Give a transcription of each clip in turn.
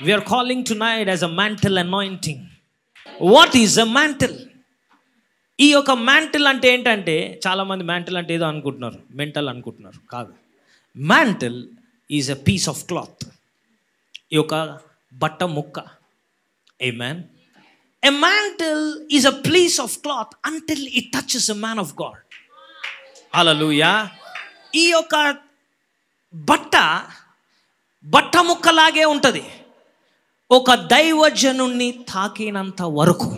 We are calling tonight as a mantle anointing. What is a mantle? ఈ యొక్క mantle అంటే ఏంటంటే, చాలామంది మ్యాంటిల్ అంటే ఏదో అనుకుంటున్నారు, మెంటల్ అనుకుంటున్నారు. కాదు. Mantle is a piece of cloth. ఈ యొక్క బట్ట ముక్క. Amen. A mantle is a piece of cloth until it touches a man of God. Hallelujah. ఈ యొక్క బట్ట ముక్కలాగే ఉంటుంది ఒక దైవజనుణ్ణి తాకినంత వరకు.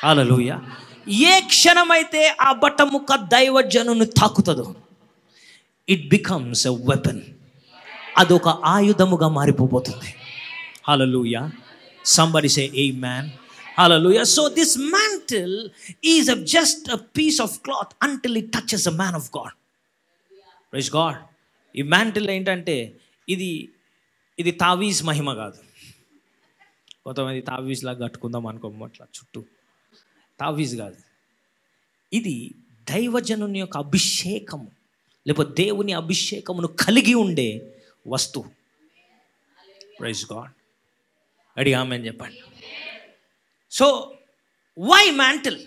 హల్లెలూయా. ఏ క్షణమైతే ఆ బట్ట ముక్క దైవజనుని తాకుతుందో, ఇట్ బికమ్స్ ఎ వెపన్. అదొక ఆయుధముగా మారిపోతుంది. Hallelujah. Somebody say amen. Hallelujah. So this mantle is just a piece of cloth until it touches a man of God. Praise God. ఈ mantle ఏంటంటే ఇది తావీజ్ మహిమ కాదు. కొంతమంది తావీజ్ లాగా కట్టుకుందాం అనుకోమట్లా చుట్టూ. తావీజ్ కాదు. ఇది దైవజనుని యొక్క అభిషేకము, లేకపోతే దేవుని అభిషేకమును కలిగి ఉండే వస్తువు. Praise God. అడిగి ఆమేన్ చెప్పండి. So why mantle?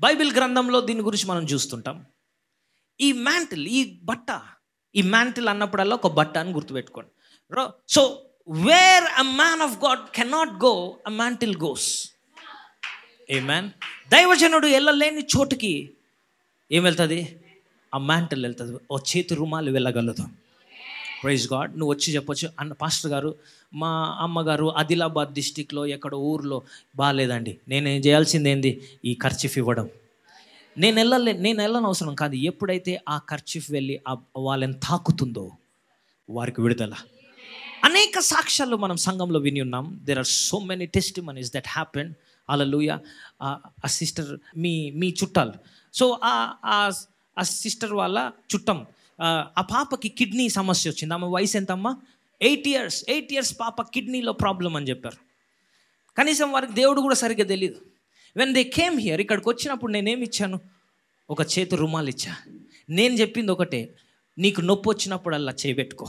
బైబిల్ గ్రంథంలో దీని గురించి మనం చూస్తుంటాం. ఈ మ్యాంటిల్, ఈ బట్ట, ఈ మ్యాంటిల్ అన్నప్పుడల్లా ఒక బట్ట అని గుర్తుపెట్టుకోండి. So where a man of God cannot go, a mantle goes. Amen. దైవజనుడు వెళ్ళలేని చోటుకి ఏం వెళ్తుంది? ఆ మ్యాంటిల్ వెళ్తుంది. ఓ చేతి రుమాలు వెళ్ళగలదు. Praise God. నువ్వు వచ్చి చెప్పొచ్చు, అన్న పాస్టర్ గారు, మా అమ్మగారు ఆదిలాబాద్ డిస్టిక్లో ఎక్కడ ఊర్లో బాగాలేదండి, నేను చేయాల్సింది ఏంది? ఈ కర్చీఫ్ ఇవ్వడం. నేను వెళ్ళని అవసరం కాదు. ఎప్పుడైతే ఆ కర్చీఫ్ వెళ్ళి వాళ్ళని తాకుతుందో వారికి విడుదల. అనేక సాక్ష్యాలు మనం సంఘంలో విని ఉన్నాం. There are so many testimonies that happen. Hallelujah. ఆ సిస్టర్ మీ చుట్టాలు. సో ఆ సిస్టర్ వాళ్ళ చుట్టం, ఆ పాపకి కిడ్నీ సమస్య వచ్చింది. ఆమె వయసు ఎంతమ్మా? 8 years పాప కిడ్నీలో ప్రాబ్లం అని చెప్పారు. కనీసం వారికి దేవుడు కూడా సరిగ్గా తెలియదు. వెన్ దే కేమ్ హియర్, ఇక్కడికి వచ్చినప్పుడు నేనేమి ఇచ్చాను? ఒక చేతి రుమాలు ఇచ్చా. నేను చెప్పింది ఒకటే, నీకు నొప్పి వచ్చినప్పుడల్లా చేయబెట్టుకో,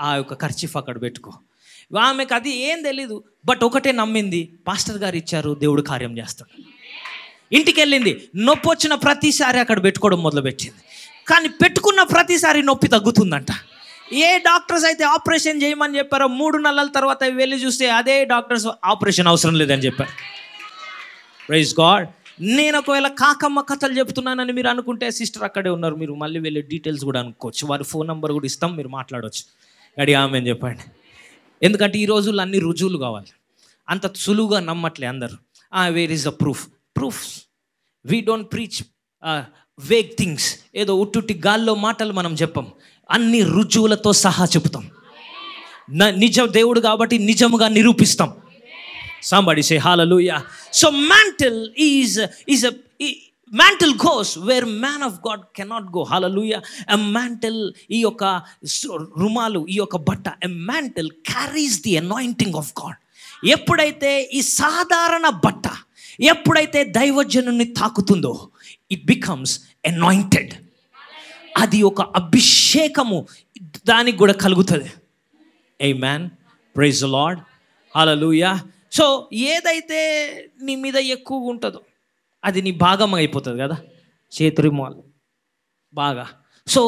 ఆ యొక్క కర్చీఫ్ అక్కడ పెట్టుకో. ఆమెకు అది ఏం తెలీదు, బట్ ఒకటే నమ్మింది, పాస్టర్ గారు ఇచ్చారు, దేవుడు కార్యం చేస్తాడు. ఇంటికి వెళ్ళింది, నొప్పి వచ్చిన ప్రతిసారి అక్కడ పెట్టుకోవడం మొదలుపెట్టింది. కానీ పెట్టుకున్న ప్రతిసారి నొప్పి తగ్గుతుందంట. ఏ డాక్టర్స్ అయితే ఆపరేషన్ చేయమని చెప్పారో 3 నెలల తర్వాత వెళ్ళి చూస్తే అదే డాక్టర్స్ ఆపరేషన్ అవసరం లేదని చెప్పారు. Praise God. నేను ఒకవేళ కాకమ్మ కథలు చెప్తున్నానని మీరు అనుకుంటే, సిస్టర్ అక్కడే ఉన్నారు, మీరు మళ్ళీ వెళ్ళే డీటెయిల్స్ కూడా అనుకోవచ్చు. వారి ఫోన్ నెంబర్ కూడా ఇస్తాం, మీరు మాట్లాడవచ్చు. అడిగి ఆమెను చెప్పండి. ఎందుకంటే ఈ రోజుల్లో అన్ని రుజువులు కావాలి. అంత సులువుగా నమ్మట్లే అందరు. Where is the proofs. We don't preach vague things. ఏదో ఉట్టుట్టి గాల్లో మాటలు మనం చెప్పం, అన్ని రుజువులతో సహా చెబుతాం. నిజ దేవుడు కాబట్టి నిజముగా నిరూపిస్తాం. Somebody say hallelujah. So mantle goes where man of God cannot go. Hallelujah. A mantle, ఈ యొక్క రుమాలు, ఈ యొక్క బట్ట, a mantle carries the anointing of God. ఎప్పుడైతే ఈ సాధారణ బట్ట ఎప్పుడైతే దైవజనుని తాకుతుందో, ఇట్ బికమ్స్ అనాయింటెడ్. అది ఒక అభిషేకము దానికి కూడా కలుగుతుంది. ఆమేన్. Praise the Lord. హల్లెలూయా. సో ఏదైతే నీ మీద ఎక్కువగా ఉంటుందో అది నీ భాగం అయిపోతుంది కదా, చేతురిమాలు బాగా. సో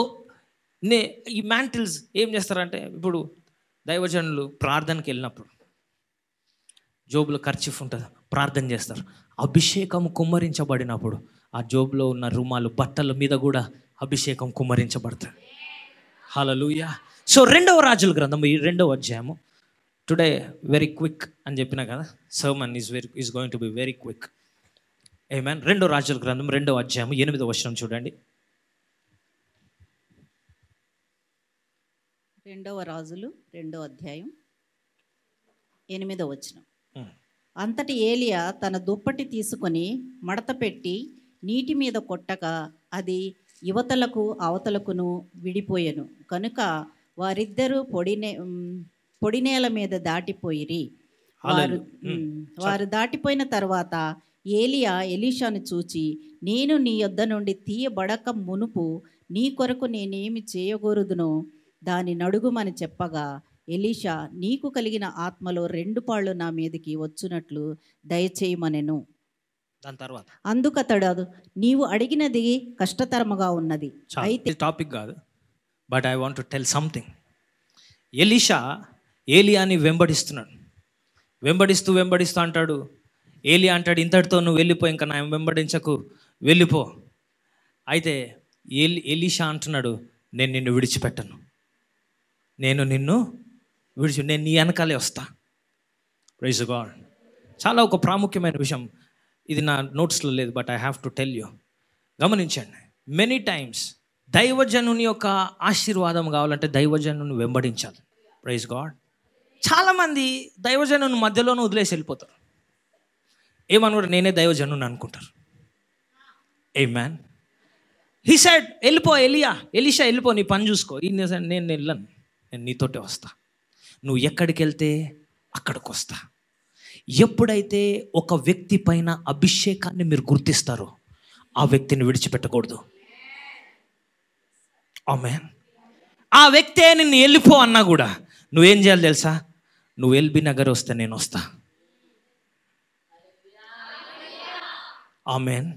ఈ మ్యాంటిల్స్ ఏం చేస్తారంటే, ఇప్పుడు దైవజనులు ప్రార్థనకి వెళ్ళినప్పుడు జోబులో కర్చీఫ్ ఉంటుంది, ప్రార్థన చేస్తారు. అభిషేకం కుమ్మరించబడినప్పుడు ఆ జోబులో ఉన్న రుమాలు బట్టల మీద కూడా అభిషేకం కుమ్మరించబడుతుంది. హల్లెలూయా. సో 2వ రాజుల గ్రంథం 2వ అధ్యాయము. టుడే వెరీ క్విక్ అని చెప్పినా కదా, sermon is going to be very quick. ఆమేన్. 2వ రాజుల గ్రంథం 2వ అధ్యాయము 8వ వచనం చూడండి. 2వ రాజులు 2వ అధ్యాయం 8వ వచనం. అంతటి ఏలియా తన దుప్పటి తీసుకొని మడత పెట్టి నీటి మీద కొట్టగా అది యువతలకు అవతలకును విడిపోయెను. కనుక వారిద్దరూ పొడి నేల మీద దాటిపోయిరి. వారు దాటిపోయిన తర్వాత ఏలియా ఎలీషాను చూచి, నేను నీ యొద్ద నుండి తీయబడక మునుపు నీ కొరకు నేనేమి చేయకూడదునో దాని నడుగుమని చెప్పగా, ఎలీషా, నీకు కలిగిన ఆత్మలో 2 పాళ్ళు నా మీదకి వచ్చునట్లు దయచేయమనెను. దాని తర్వాత అందుకతడు, నీవు అడిగినది కష్టతరముగా ఉన్నది. అయితే టాపిక్ కాదు, but I want to tell something. Elisha ఏలియాని వెంబడిస్తూ అంటాడు. ఏలియా అంటాడు, ఇంతటితో నువ్వు వెళ్ళిపో, ఇంకా నా వెంబడించకు, వెళ్ళిపో. అయితే ఎలీషా అంటున్నాడు, నేను నిన్ను విడిచిపెట్టను, నేను నీ వెనకాలే వస్తా. Praise God. చాలా ఒక ప్రాముఖ్యమైన విషయం, ఇది నా నోట్స్లో లేదు, but I have to tell you. గమనించండి, మెనీ టైమ్స్ దైవజనుని యొక్క ఆశీర్వాదం కావాలంటే దైవజనుని వెంబడించాలి. Praise God. చాలామంది దైవజనుని మధ్యలోనే వదిలేసి వెళ్ళిపోతారు. ఏమనుకుంటారు, నేనే దైవజనుని అనుకుంటారు. ఆమేన్. హీ సెడ్, వెళ్ళిపో ఎలీషా వెళ్ళిపో, నీ పని చూసుకో. నేను వెళ్ళను, నేను నీతోటే వస్తా, నువ్వు ఎక్కడికి వెళ్తే అక్కడికి వస్తా. ఎప్పుడైతే ఒక వ్యక్తి పైన అభిషేకాన్ని మీరు గుర్తిస్తారో ఆ వ్యక్తిని విడిచిపెట్టకూడదు. ఆమేన్. ఆ వ్యక్తే నిన్ను వెళ్ళిపో అన్నా కూడా నువ్వేం చేయాలి తెలుసా? నువ్వు ఎల్బీ నగర్ వస్తే నేను వస్తా. ఆమేన్.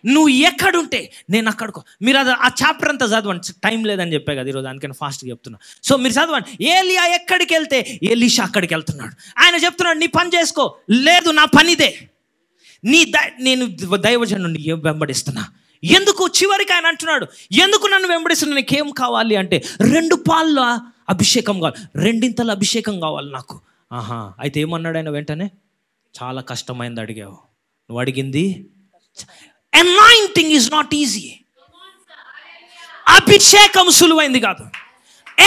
నువ్వు ఎక్కడుంటే నేను అక్కడికో. మీరు అది ఆ చాప్టర్ అంతా చదవండి, టైం లేదని చెప్పే కదా ఈరోజు, అందుకని ఫాస్ట్గా చెప్తున్నా. సో మీరు చదవండి. ఏలియా ఎక్కడికి వెళ్తే ఎలీషా అక్కడికి వెళ్తున్నాడు. ఆయన చెప్తున్నాడు, నీ పని చేసుకో. లేదు, నా పనిదే, నేను దైవజనుని వెంబడిస్తున్నా. ఎందుకు? చివరికి ఆయన అంటున్నాడు, ఎందుకు నన్ను వెంబడిస్తున్నా? నీకేం కావాలి అంటే 2 పాళ్ళ అభిషేకం కావాలి, 2 అభిషేకం కావాలి నాకు. అయితే ఏమన్నాడు ఆయన వెంటనే? చాలా కష్టమైంది అడిగావు, నువ్వు అడిగింది. Anointing is not easy. అభిషేకం సులువైంది కాదు.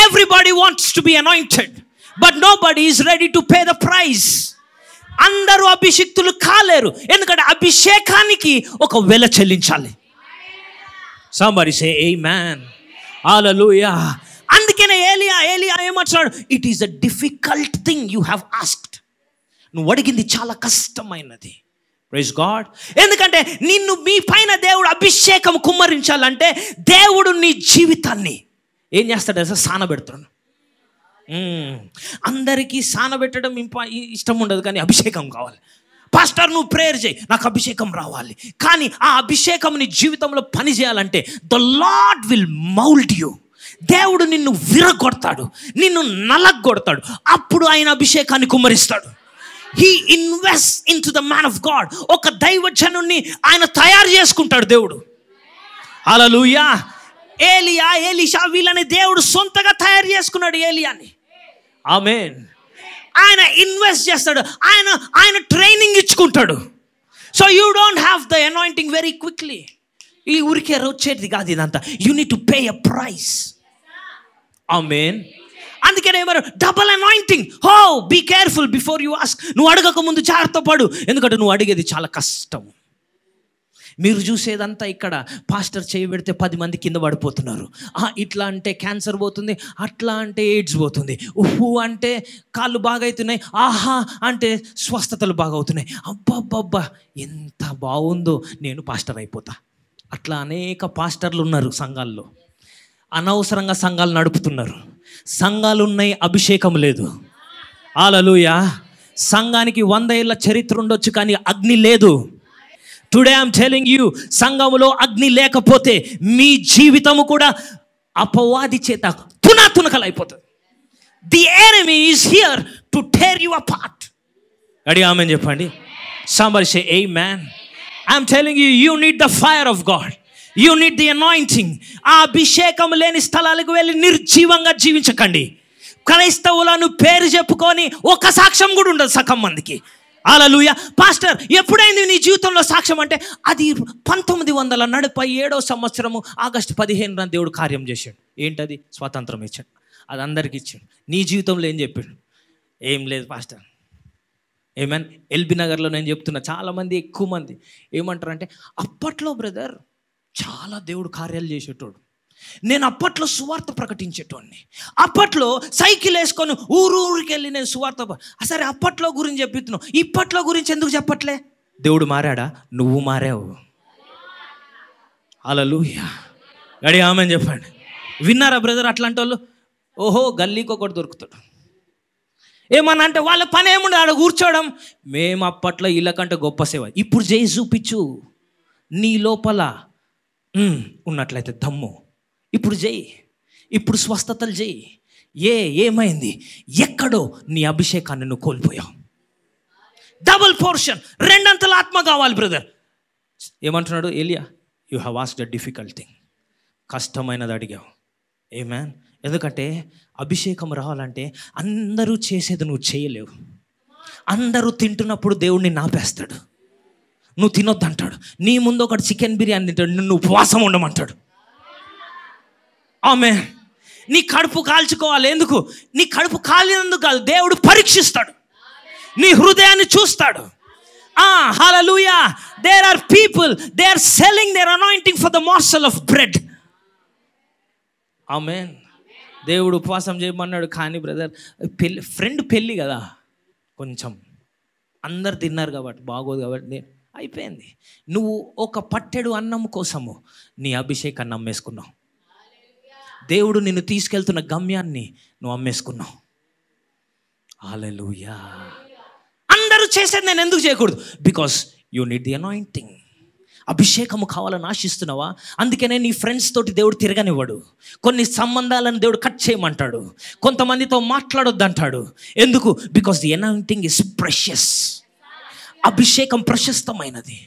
Everybody wants to be anointed, but nobody is ready to pay the price. అందరూ అభిషిక్తులు కాలేరు, ఎందుకంటే అభిషేకానికి ఒక వెల చెల్లించాలి. Somebody say amen. Hallelujah. అందుకనే ఏలియా ఏమంటున్నాడు? It is a difficult thing you have asked. నువ్వు అడిగింది చాలా కష్టమైనది. Praise God. ఎందుకంటే మీ పైన దేవుడు అభిషేకం కుమ్మరించాలంటే దేవుడు నీ జీవితాన్ని ఏం చేస్తాడు అసలు? సానబెడుతున్నాడు. అందరికీ సానబెట్టడం ఇష్టం ఉండదు, కానీ అభిషేకం కావాలి. పాస్టర్ నువ్వు ప్రేయర్ చేయి, నాకు అభిషేకం రావాలి. కానీ ఆ అభిషేకం నీ జీవితంలో పని చేయాలంటే the Lord will mould you. దేవుడు నిన్ను విరగొడతాడు, నిన్ను నలగొడతాడు. అప్పుడు ఆయన అభిషేకాన్ని కుమ్మరిస్తాడు. He invest into the man of God. ఒక దైవజనుని ఆయన తయారు చేసుకుంటాడు దేవుడు. హల్లెలూయా. ఏలియా, ఎలీషా వీళ్ళని దేవుడు సొంతగా తయారు చేసుకున్నాడు ఏలియాని. ఆమేన్. ఆయన ఇన్వెస్ట్ చేస్తాడు, ఆయన ట్రైనింగ్ ఇచ్చుకుంటాడు. So you don't have the anointing very quickly. ఈ ఊరికే వచ్చేది కాదు ఇదంతా. You need to pay a price. ఆమేన్. అందుకనే ఏమన్నారు? Double anointing. Be careful before you ask. నువ్వు అడగక ముందు జాగ్రత్త పడు, ఎందుకంటే నువ్వు అడిగేది చాలా కష్టం. మీరు చూసేదంతా ఇక్కడ పాస్టర్ చేయి పెడితే 10 మంది కింద పడిపోతున్నారు. ఇట్లా అంటే క్యాన్సర్ పోతుంది, అట్లా అంటే ఎయిడ్స్ పోతుంది, ఉహు అంటే కాళ్ళు బాగవుతున్నాయి, ఆహా అంటే స్వస్థతలు బాగవుతున్నాయి. అబ్బబ్బబ్బా ఎంత బాగుందో, నేను పాస్టర్ అయిపోతా. అట్లా అనేక పాస్టర్లు ఉన్నారు సంఘాల్లో. అనవసరంగా సంఘాలు నడుపుతున్నారు. సంఘాలు ఉన్నాయి, అభిషేకం లేదు. హల్లెలూయా. సంఘానికి 100 ఏళ్ళ చరిత్ర ఉండొచ్చు, కానీ అగ్ని లేదు. టుడే ఐఎమ్ టెలింగ్ యూ, సంఘములో అగ్ని లేకపోతే మీ జీవితము కూడా అపవాది చేత తునకలైపోతుంది. The enemy is here to tear you apart. అడి ఆమెన్ చెప్పండి. Somebody say amen. I'm telling you, you need the fire of God. You need the anointing. ఆ అభిషేకం లేని స్థలాలకు వెళ్ళి నిర్జీవంగా జీవించకండి. క్రైస్తవులను పేరు చెప్పుకొని ఒక సాక్ష్యం కూడా ఉండదు సగం మందికి. హల్లెలూయా. పాస్టర్ ఎప్పుడైంది నీ జీవితంలో సాక్ష్యం అంటే, అది 1947వ సంవత్సరము ఆగస్టు 15న దేవుడు కార్యం చేశాడు. ఏంటది? స్వాతంత్రం ఇచ్చాడు. అది అందరికి ఇచ్చాడు. నీ జీవితంలో ఏం చెప్పాడు? ఏం లేదు పాస్టర్. ఏమన్ ఎల్బీ నగర్లో నేను చెప్తున్నా, చాలామంది ఎక్కువ మంది ఏమంటారంటే, అప్పట్లో బ్రదర్ చాలా దేవుడు కార్యాలు చేసేటోడు, నేను అప్పట్లో సువార్త ప్రకటించేటోడిని, అప్పట్లో సైకిల్ వేసుకొని ఊరికి వెళ్ళి నేను సువార్త. సరే అప్పట్లో గురించి చెప్తున్నావు, ఇప్పట్లో గురించి ఎందుకు చెప్పట్లే? దేవుడు మారాడా? నువ్వు మారావు. హల్లెలూయా. గడి ఆమెన్ చెప్పండి. విన్నారా బ్రదర్? అట్లాంటి వాళ్ళు ఓహో గల్లీకి ఒకటి దొరుకుతాడు, ఏమన్నా అంటే వాళ్ళ పని ఏముండదు, ఆడ కూర్చోవడం. మేము అప్పట్లో వీళ్ళకంటే గొప్ప సేవ. ఇప్పుడు చేయి చూపించు, నీ లోపల ఉన్నట్లయితే దమ్ము. ఇప్పుడు చేయి, ఇప్పుడు స్వస్థతలు చేయి. ఏమైంది? ఎక్కడో నీ అభిషేకాన్ని నువ్వు కోల్పోయావు. డబుల్ పోర్షన్, రెండంతల ఆత్మ కావాలి బ్రదర్. ఏమంటున్నాడు ఏలియా? You have asked a difficult thing. కష్టమైనది అడిగావు. ఆమేన్. ఎందుకంటే అభిషేకం రావాలంటే అందరూ చేసేది నువ్వు చేయలేవు. అందరూ తింటున్నప్పుడు దేవుడిని నాపేస్తాడు, నువ్వు తినొద్దు అంటాడు. నీ ముందు ఒకటి చికెన్ బిర్యానీ తింటాడు, నువ్వు ఉపవాసం ఉండమంటాడు. ఆమేన్. నీ కడుపు కాల్చుకోవాలి. ఎందుకు? నీ కడుపు కాలినందుకు కాదు, దేవుడు పరీక్షిస్తాడు, నీ హృదయాన్ని చూస్తాడు. హల్లెలూయా. There are people, they are selling their anointing for the morsel of bread. ఆమేన్. దేవుడు ఉపవాసం చేయమన్నాడు, కానీ బ్రదర్ ఫ్రెండ్ పెళ్ళి కదా, కొంచెం అందరు తిన్నారు కాబట్టి బాగోదు కాబట్టి అయిపోయింది. నువ్వు ఒక పట్టెడు అన్నం కోసము నీ అభిషేకాన్ని అమ్మేసుకున్నావు. దేవుడు నిన్ను తీసుకెళ్తున్న గమ్యాన్ని నువ్వు అమ్మేసుకున్నావు. హల్లెలూయా. అందరూ చేసేది నేను ఎందుకు చేయకూడదు? Because you need the anointing. అభిషేకము కావాలని ఆశిస్తున్నావా? అందుకనే నీ ఫ్రెండ్స్ తోటి దేవుడు తిరగనివ్వడు. కొన్ని సంబంధాలను దేవుడు కట్ చేయమంటాడు, కొంతమందితో మాట్లాడొద్దు అంటాడు. ఎందుకు? Because the anointing is precious. అభిషేకం ప్రశస్తమైనది.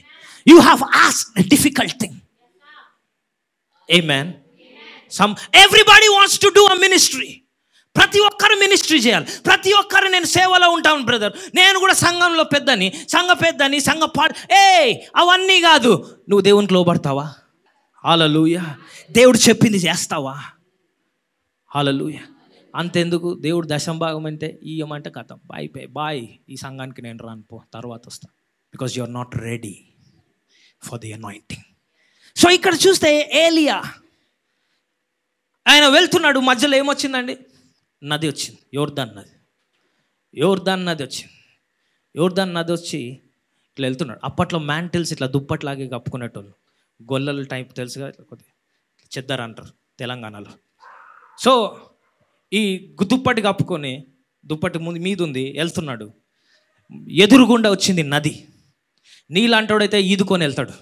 You have asked a difficult thing. ఆమేన్. Everybody wants to do a ministry. ప్రతి ఒక్కరు మినిస్ట్రీ చేయాలి. ప్రతి ఒక్కరు నేను సేవలో ఉంటాను బ్రదర్, నేను కూడా సంఘంలో పెద్దని, సంఘ అవన్నీ కాదు. నువ్వు దేవునికి లోబడతావా? హల్లెలూయా. దేవుడు చెప్పింది చేస్తావా? హల్లెలూయా. అంతెందుకు, దేవుడు దశంభాగం అంటే ఇయ్యమంటే కథం బాయ్, ఈ సంఘానికి నేను రాను, పో, తర్వాత వస్తా. Because you are not ready for the anointing. So ఇక్కడ చూస్తే ఏలియా ఆయన వెళ్తున్నాడు, మధ్యలో ఏమొచ్చిందండి? నది వచ్చింది, యోర్దాన్ నది వచ్చింది. యోర్దాన్ నది వచ్చి ఇట్లా వెళ్తున్నాడు. అప్పట్లో మ్యాంటిల్స్ ఇట్లా దుప్పట్లాగే కప్పుకునేటోళ్ళు, గొల్లల టైప్ తెలుసుగా, కొద్దిగా చెద్దరు అంటారు తెలంగాణలో. సో ఈ దుప్పటి కప్పుకొని, దుప్పటి ముందు మీద ఉంది, వెళ్తున్నాడు. ఎదురుగుండా వచ్చింది నది. నీలాంటోడైతే ఈదుకొని వెళ్తాడు,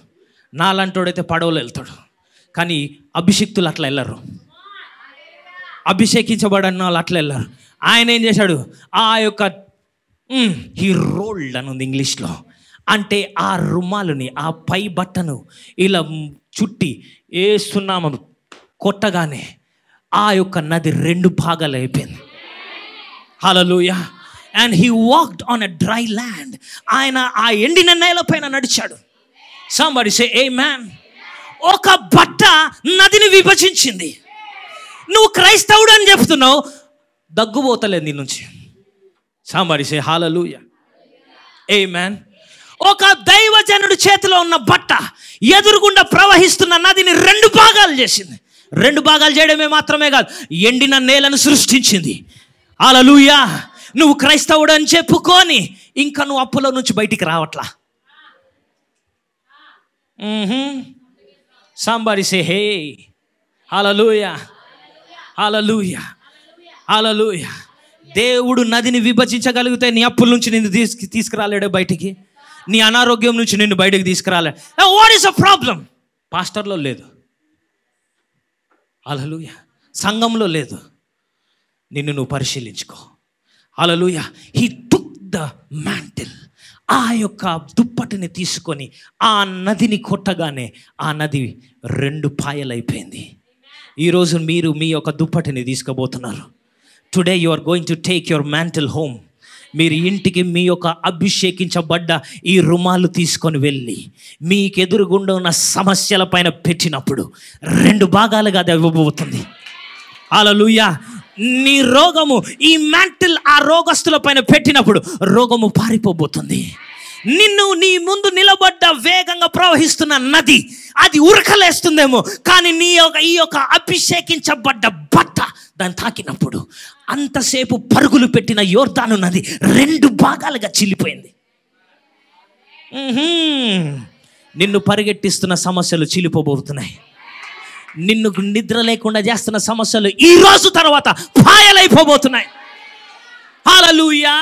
నాలాంటోడైతే పడవలో వెళ్తాడు. కానీ అభిషిక్తులు అట్లా వెళ్ళరు, అభిషేకించబడిన వాళ్ళు అట్లా వెళ్ళారు. ఆయన ఏం చేశాడు? ఆ యొక్క హీ రోల్డ్ అని ఉంది ఇంగ్లీష్లో, అంటే ఆ రుమాలుని, ఆ పై బట్టను ఇలా చుట్టి ఏసునామము కొట్టగానే ఆ యొక్క నది 2 భాగాలు అయిపోయింది. హల్లెలూయా. And he walked on a dry land. ఆయన ఆ ఎండిన నేల పైన నడిచాడు. Somebody say amen. ఒక బట్ట నదిని విభజించింది. నువ్వు క్రైస్తవుడు అని చెప్తున్నావు, దగ్గుపోతలేదు నీ నుంచి. సంబడి సే హల్లెలూయా. ఆమేన్. ఒక దైవజనుడి చేతిలో ఉన్న బట్ట ఎదురుగుండా ప్రవహిస్తున్న నదిని 2 భాగాలు చేసింది. 2 భాగాలు చేయడమే మాత్రమే కాదు, ఎండిన నేలను సృష్టించింది. హల్లెలూయా. నువ్వు క్రైస్తవుడు అని చెప్పుకొని ఇంకా నువ్వు అప్పులో నుంచి బయటికి రావట్లా. సంబడి సే హే హల్లెలూయా. హల్లెలూయా. హల్లెలూయా. దేవుడు నదిని విభజించగలిగితే నీ అప్పుల నుంచి నిన్ను తీసుకురాలేడే బయటికి, నీ అనారోగ్యం నుంచి నిన్ను బయటకు తీసుకురాలే. What is a problem? పాస్టర్లో లేదు, హల్లెలూయా, సంఘంలో లేదు. నిన్ను నువ్వు పరిశీలించుకో. హల్లెలూయా. He took the mantle. ఆ యొక్క దుప్పటిని తీసుకొని ఆ నదిని కొట్టగానే ఆ నది 2 పాయలైపోయింది. ఈరోజు మీరు మీ యొక్క దుప్పటిని తీసుకుపోతున్నారు. Today you are going to take your mantle home. మీరు ఇంటికి మీ యొక్క అభిషేకించబడ్డ ఈ రుమాలు తీసుకొని వెళ్ళి మీకు ఎదురుగుండా ఉన్న సమస్యల పైన పెట్టినప్పుడు 2 భాగాలుగా అది ఇవ్వబోతుంది. హల్లెలూయా. నీ రోగము ఈ మ్యాంటిల్ ఆ రోగస్తుల పైన పెట్టినప్పుడు రోగము పారిపోబోతుంది. నిన్ను నీ ముందు నిలబడ్డ వేగంగా ప్రవహిస్తున్న నది అది ఉరకలేస్తుందేమో, కానీ ఈ యొక్క అభిషేకించబడ్డ బట్ట దాన్ని తాకినప్పుడు అంతసేపు పరుగులు పెట్టిన యోర్దాను నది 2 భాగాలుగా చీలిపోయింది. నిన్ను పరిగెట్టిస్తున్న సమస్యలు చీలిపోబోతున్నాయి. నిన్ను నిద్ర లేకుండా చేస్తున్న సమస్యలు ఈ రోజు తర్వాత పాయలైపోబోతున్నాయి. హల్లెలూయా.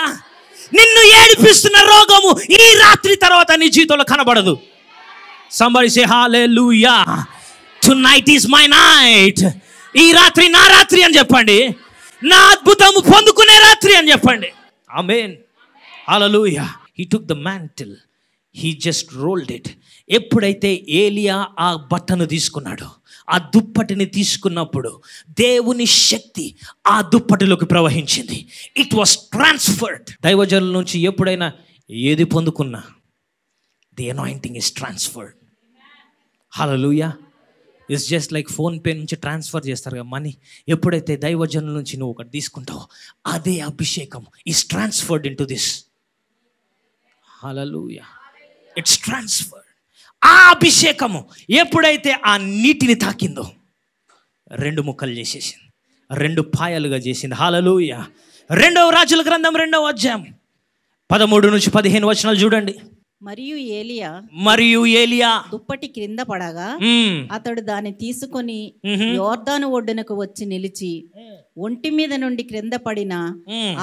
నిన్ను ఏడిపిస్తున్న రోగము ఈ రాత్రి తర్వాత నీ జీవితంలో కనబడదు. Somebody say hallelujah. Tonight is my night. ఈ రాత్రి నా రాత్రి అని చెప్పండి. నా అద్భుతము పొందుకునే రాత్రి అని చెప్పండి. ఆమేన్. హల్లెలూయా. He took the mantle. He just rolled it. ఎప్పుడైతే ఏలియా ఆ బట్టను తీసుకున్నాడో, ఆ దుప్పటిని తీసుకున్నప్పుడు దేవుని శక్తి ఆ దుప్పటిలోకి ప్రవహించింది. It was transferred. దైవజనుల నుంచి ఎప్పుడైనా ఏది పొందుకున్నా ది అనాయింటింగ్ ఇస్ ట్రాన్స్ఫర్డ్. హల్లెలూయా. ఇట్స్ జస్ట్ లైక్ ఫోన్పే నుంచి ట్రాన్స్ఫర్ చేస్తారు కదా మనీ. ఎప్పుడైతే దైవజనుల నుంచి నువ్వు ఒకటి తీసుకుంటావో అదే అభిషేకం is transferred in to this. Hallelujah. It's transferred. ఆ అభిషేకము ఎప్పుడైతే ఆ నీటిని తాకిందో 2 ముక్కలు చేసేసింది, 2 పాయలుగా చేసింది. హల్లెలూయా. 2వ రాజుల గ్రంథం 2వ అధ్యాయం 13 నుంచి 15 వచనాలు చూడండి. మరియు ఏలియా దుప్పటి క్రింద పడగా అతడు దాన్ని తీసుకొని యోర్దాను ఒడ్డునకు వచ్చి నిలిచి ఒంటి మీద నుండి క్రింద పడిన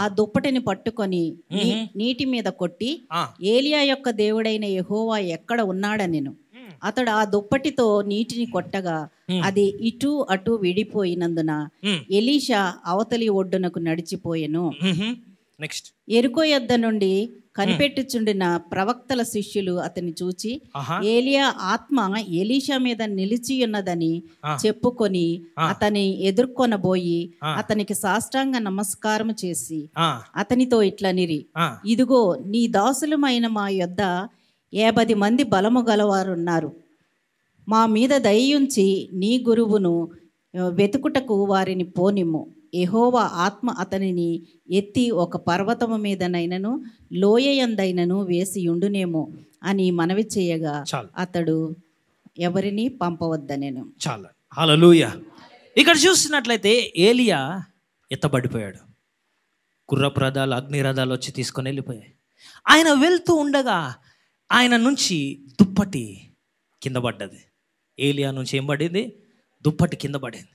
ఆ దుప్పటిని పట్టుకొని నీటి మీద కొట్టి, ఏలియా యొక్క దేవుడైన యెహోవా ఎక్కడ ఉన్నాడనెను. అతడు ఆ దుప్పటితో నీటిని కొట్టగా అది ఇటు అటు విడిపోయినందున ఎలీషా అవతలి ఒడ్డునకు నడిచిపోయెను. నెక్స్ట్. ఎరుకో యొద్ద నుండి కనిపెట్టుచుండిన ప్రవక్తల శిష్యులు అతన్ని చూచి, ఏలియా ఆత్మ ఎలీషా మీద నిలిచి ఉన్నదని చెప్పుకొని అతని ఎదుర్కొనబోయి అతనికి సాష్టాంగ నమస్కారం చేసి అతనితో ఇట్లనిరి, ఇదిగో నీ దాసులమైన మా యొద్ద 50 మంది బలము గలవారున్నారు. మా మీద దయయుంచి నీ గురువును వెతుకుటకు వారిని పోనిమ్ము. యెహోవా ఆత్మ అతనిని ఎత్తి ఒక పర్వతము మీదనైనను లోయయందైనను వేసి ఉండునేమో అని మనవి చేయగా అతడు ఎవరిని పంపవద్దనెను. చాలా. హల్లెలూయా. ఇక్కడ చూస్తున్నట్లయితే ఏలియా ఎత్తబడిపోయాడు. గుర్రపు రథాలు, అగ్ని రథాలు వచ్చి తీసుకొని వెళ్ళిపోయాయి. ఆయన వెళ్తూ ఉండగా ఆయన నుంచి దుప్పటి కింద పడ్డది. ఏలియా నుంచి ఏం పడింది? దుప్పటి కింద పడింది.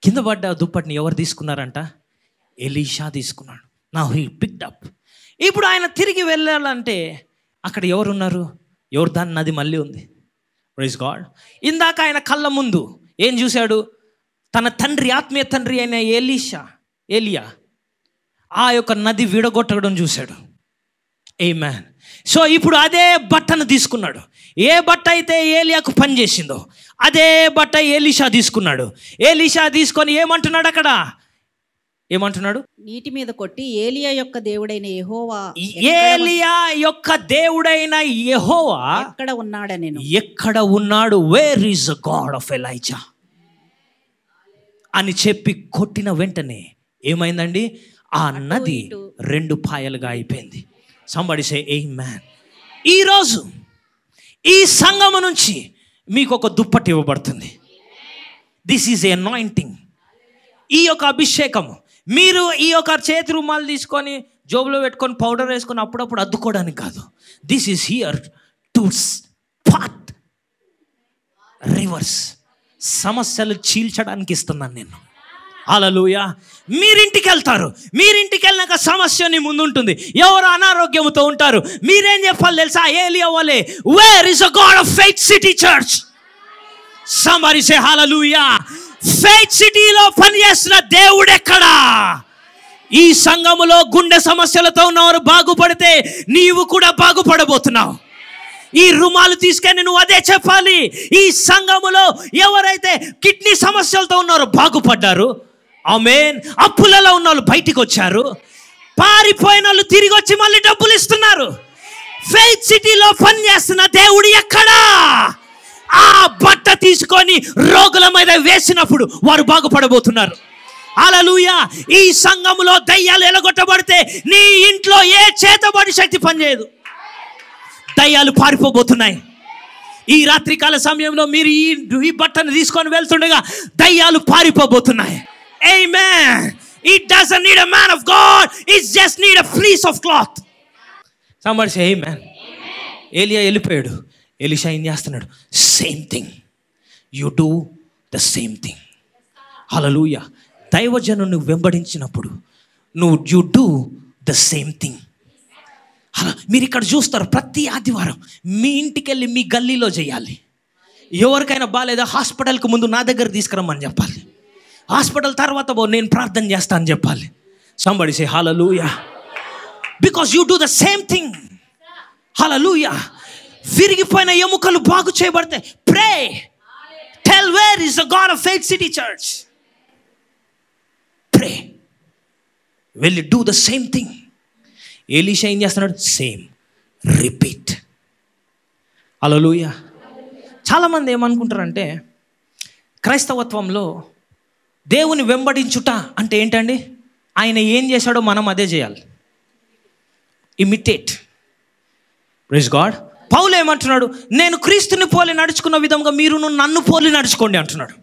కింద పడ్డ దుప్పటిని ఎవరు తీసుకున్నారంట? ఎలీషా తీసుకున్నాడు. నా హీ పిక్డ్ అప్. ఇప్పుడు ఆయన తిరిగి వెళ్ళాలంటే అక్కడ ఎవరున్నారు? యోర్దాను నది మళ్ళీ ఉంది. Praise God. ఇందాక ఆయన కళ్ళ ముందు ఏం చూశాడు? తన తండ్రి, ఆత్మీయ తండ్రి అయిన ఏలియా ఆ యొక్క నది విడగొట్టడం చూశాడు. ఆమేన్. సో ఇప్పుడు అదే బట్టను తీసుకున్నాడు. ఏ బట్ట అయితే ఏలియాకు పనిచేసిందో అదే బట్ట ఎలీషా తీసుకున్నాడు. ఎలీషా తీసుకొని ఏమంటున్నాడు? అక్కడ ఏమంటున్నాడు? నీటి మీద కొట్టి ఏలియా యొక్క దేవుడైన యెహోవా ఎక్కడ ఉన్నాడనెను. ఎక్కడ ఉన్నాడు? Where is the God of Elijah అని చెప్పి కొట్టిన వెంటనే ఏమైందండి? ఆ నది 2 పాయలుగా అయిపోయింది. సంబడి సే ఆమేన్. ఈరోజు ఈ సంఘము నుంచి మీకు ఒక దుప్పటి ఇవ్వబడుతుంది. This is a anointing. ఈ యొక్క అభిషేకము మీరు ఈ యొక్క చేతి రుమాలు తీసుకొని జోబులో పెట్టుకొని పౌడర్ వేసుకొని అప్పుడప్పుడు అద్దుకోవడానికి కాదు. This is here to part reverse. సమస్యలు చీల్చడానికి ఇస్తున్నాను నేను. హల్లెలూయా. మీరింటికి వెళ్తారు. మీరింటికి వెళ్ళినాక సమస్య నీ ముందు ఉంటుంది. ఎవరు అనారోగ్యంతో ఉంటారు. మీరేం చెప్పాలి తెలుసా? ఏలియా వలే, wear is the God of Faith City church? Somebody say hallelujah. Faith సిటీలో పనిచేస్తున్న దేవుడు ఎక్కడా? ఈ సంఘములో గుండె సమస్యలతో ఉన్నవారు బాగుపడితే నీవు కూడా బాగుపడబోతున్నావు. ఈ రుమాలు తీసుకొని నువ్వు అదే చెప్పాలి. ఈ సంఘములో ఎవరైతే కిడ్నీ సమస్యలతో ఉన్నారో బాగుపడ్డారు. ఆమేన్. అప్పులలో ఉన్న వాళ్ళు బయటికి వచ్చారు. పారిపోయిన వాళ్ళు తిరిగి వచ్చి మళ్ళీ డబ్బులు ఇస్తున్నారు. ఫెయిత్ సిటీలో పనిచేస్తున్న దేవుడు ఎక్కడా? ఆ బట్ట తీసుకొని రోగుల మీద వేసినప్పుడు వారు బాగుపడబోతున్నారు. హల్లెలూయా. ఈ సంఘములో దయ్యాలు ఎలగొట్టబడితే నీ ఇంట్లో ఏ చేతబడి శక్తి పనిచేయదు. దయ్యాలు పారిపోబోతున్నాయి. ఈ రాత్రికాల సమయంలో మీరు ఈ బట్టను తీసుకొని వెళ్తుండగా దయ్యాలు పారిపోబోతున్నాయి. Amen. It doesn't need a man of God. It just need a fleece of cloth. Somebody say amen. ఏలియా వెళ్ళిపోయాడు. ఎలీషా ఏం చేస్తున్నాడు? Same thing. You do the same thing. హల్లెలూయా. దైవజనుని వెంబడించినప్పుడు నువ్వు you do the same thing. అలా మీరు ఇక్కడ చూస్తారు, ప్రతి ఆదివారం మీ ఇంటికి వెళ్ళి మీ గల్లీలో చేయాలి. ఎవరికైనా బాగాలేదా హాస్పిటల్కి ముందు నా దగ్గర తీసుకురమ్మని చెప్పాలి. హాస్పిటల్ తర్వాత నేను ప్రార్థన చేస్తా అని చెప్పాలి. Somebody say hallelujah. Because you do the same thing. హల్లెలూయా. విరిగిపోయిన ఎముకలు బాగు చేయబడతాయి. Pray, tell where is the God of Faith City Church. Pray, వెళ్ళి do the same thing. Elisha ఏం చేస్తున్నాడు? Same, repeat. హల్లెలూయా. చాలామంది ఏమనుకుంటారంటే క్రైస్తవత్వంలో దేవుని వెంబడించుట అంటే ఏంటండి? ఆయన ఏం చేశాడో మనం అదే చేయాలి. ఇమిటేట్. Praise God. పౌలు ఏమంటున్నాడు? నేను క్రీస్తుని పోలి నడుచుకున్న విధంగా మీరు నన్ను పోలి నడుచుకోండి అంటున్నాడు.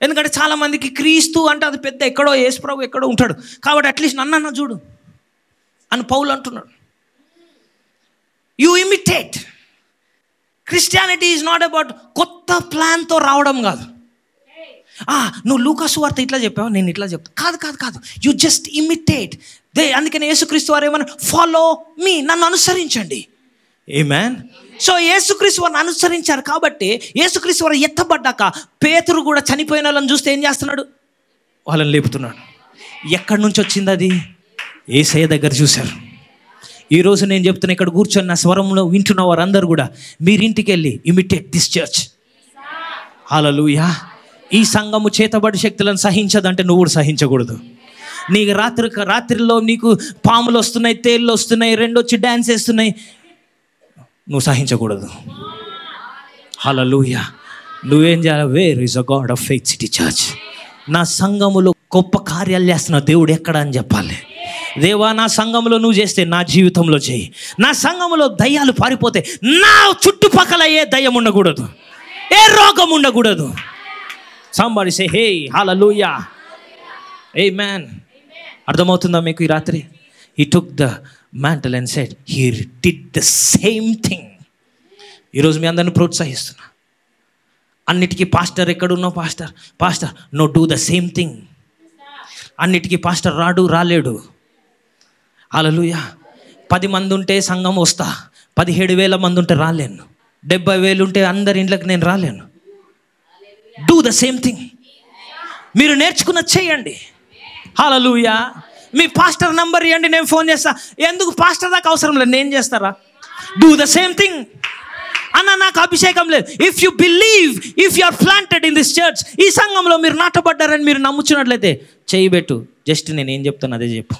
ఎందుకంటే చాలామందికి క్రీస్తు అంటే అది పెద్ద ఎక్కడో, యేసుప్రభు ఎక్కడో ఉంటాడు కాబట్టి అట్లీస్ట్ నన్ను చూడు అని పౌలు అంటున్నాడు. You imitate. Christianity is not about కొత్త ప్లాన్తో రావడం కాదు. నువ్వు లూకాసు వార్త ఇట్లా చెప్పావు, నేను ఇట్లా చెప్తాను. కాదు కాదు కాదు, యు జస్ట్ ఇమిటేట్. అందుకని యేసుక్రీస్తు వారు ఏమన్నా, ఫాలో మీ, నన్ను అనుసరించండి. ఆమేన్. సో యేసుక్రీస్తు వారిని అనుసరించారు కాబట్టి యేసుక్రీస్తు వారు ఎత్తబడ్డాక పేతురు కూడా చనిపోయిన వాళ్ళని చూస్తే ఏం చేస్తున్నాడు? వాళ్ళని లేపుతున్నాడు. ఎక్కడి నుంచి వచ్చింది అది? యేసయ్య దగ్గర చూశారు. ఈరోజు నేను చెప్తున్నా, ఇక్కడ కూర్చొని నా స్వరంలో వింటున్న వారందరూ కూడా మీరింటికి వెళ్ళి ఇమిటేట్ దిస్ చర్చ్. హల్లెలూయా. ఈ సంఘము చేతబడి శక్తులను సహించదంటే నువ్వు కూడా సహించకూడదు. నీకు రాత్రిలో నీకు పాములు వస్తున్నాయి, తేళ్ళు వస్తున్నాయి, రెండొచ్చి డ్యాన్స్ వేస్తున్నాయి, నువ్వు సహించకూడదు. హల్లెలూయా. నువ్వేం చేయాలి? Where is a God of Faith City church. నా సంఘములో గొప్ప కార్యాలు చేస్తున్న దేవుడు ఎక్కడ అని చెప్పాలి. దేవా, నా సంఘంలో నువ్వు చేస్తే నా జీవితంలో చేయి. నా సంఘంలో దయ్యాలు పారిపోతే నా చుట్టుపక్కల ఏ దయ్యం ఉండకూడదు, ఏ రోగం ఉండకూడదు. సంబడి సే హే హల్లెలూయా. ఆమేన్. అర్థమవుతుందా మీకు ఈ రాత్రి? He took the mantle and said he did the same thing. ఈరోజు మీ అందరిని ప్రోత్సహిస్తున్నా. అన్నిటికీ పాస్టర్ ఎక్కడున్నావు? Pastor no, do the same thing. అన్నిటికీ పాస్టర్ రాలేడు. హల్లెలూయా. 10 మంది ఉంటే సంఘం వస్తా, 17,000 మంది ఉంటే రాలేను, 70,000 ఉంటే అందరి ఇంట్లోకి నేను రాలేను. Do the same thing. మీరు నేర్చుకున్నది చేయండి. హల్లెలూయా. మీ పాస్టర్ నంబర్ ఇవ్వండి, నేను ఫోన్ చేస్తా. ఎందుకు? పాస్టర్ దాకా అవసరం లేదు, నేను చేస్తారా? Do the same thing. అన్న, నాకు అభిషేకం లేదు. If you believe, if you are planted in this church, ఈ సంఘంలో మీరు నాటబడ్డారని మీరు నమ్ముచున్నట్లయితే చేయబెట్టు. జస్ట్ నేను ఏం చెప్తాను అదే చెప్పు.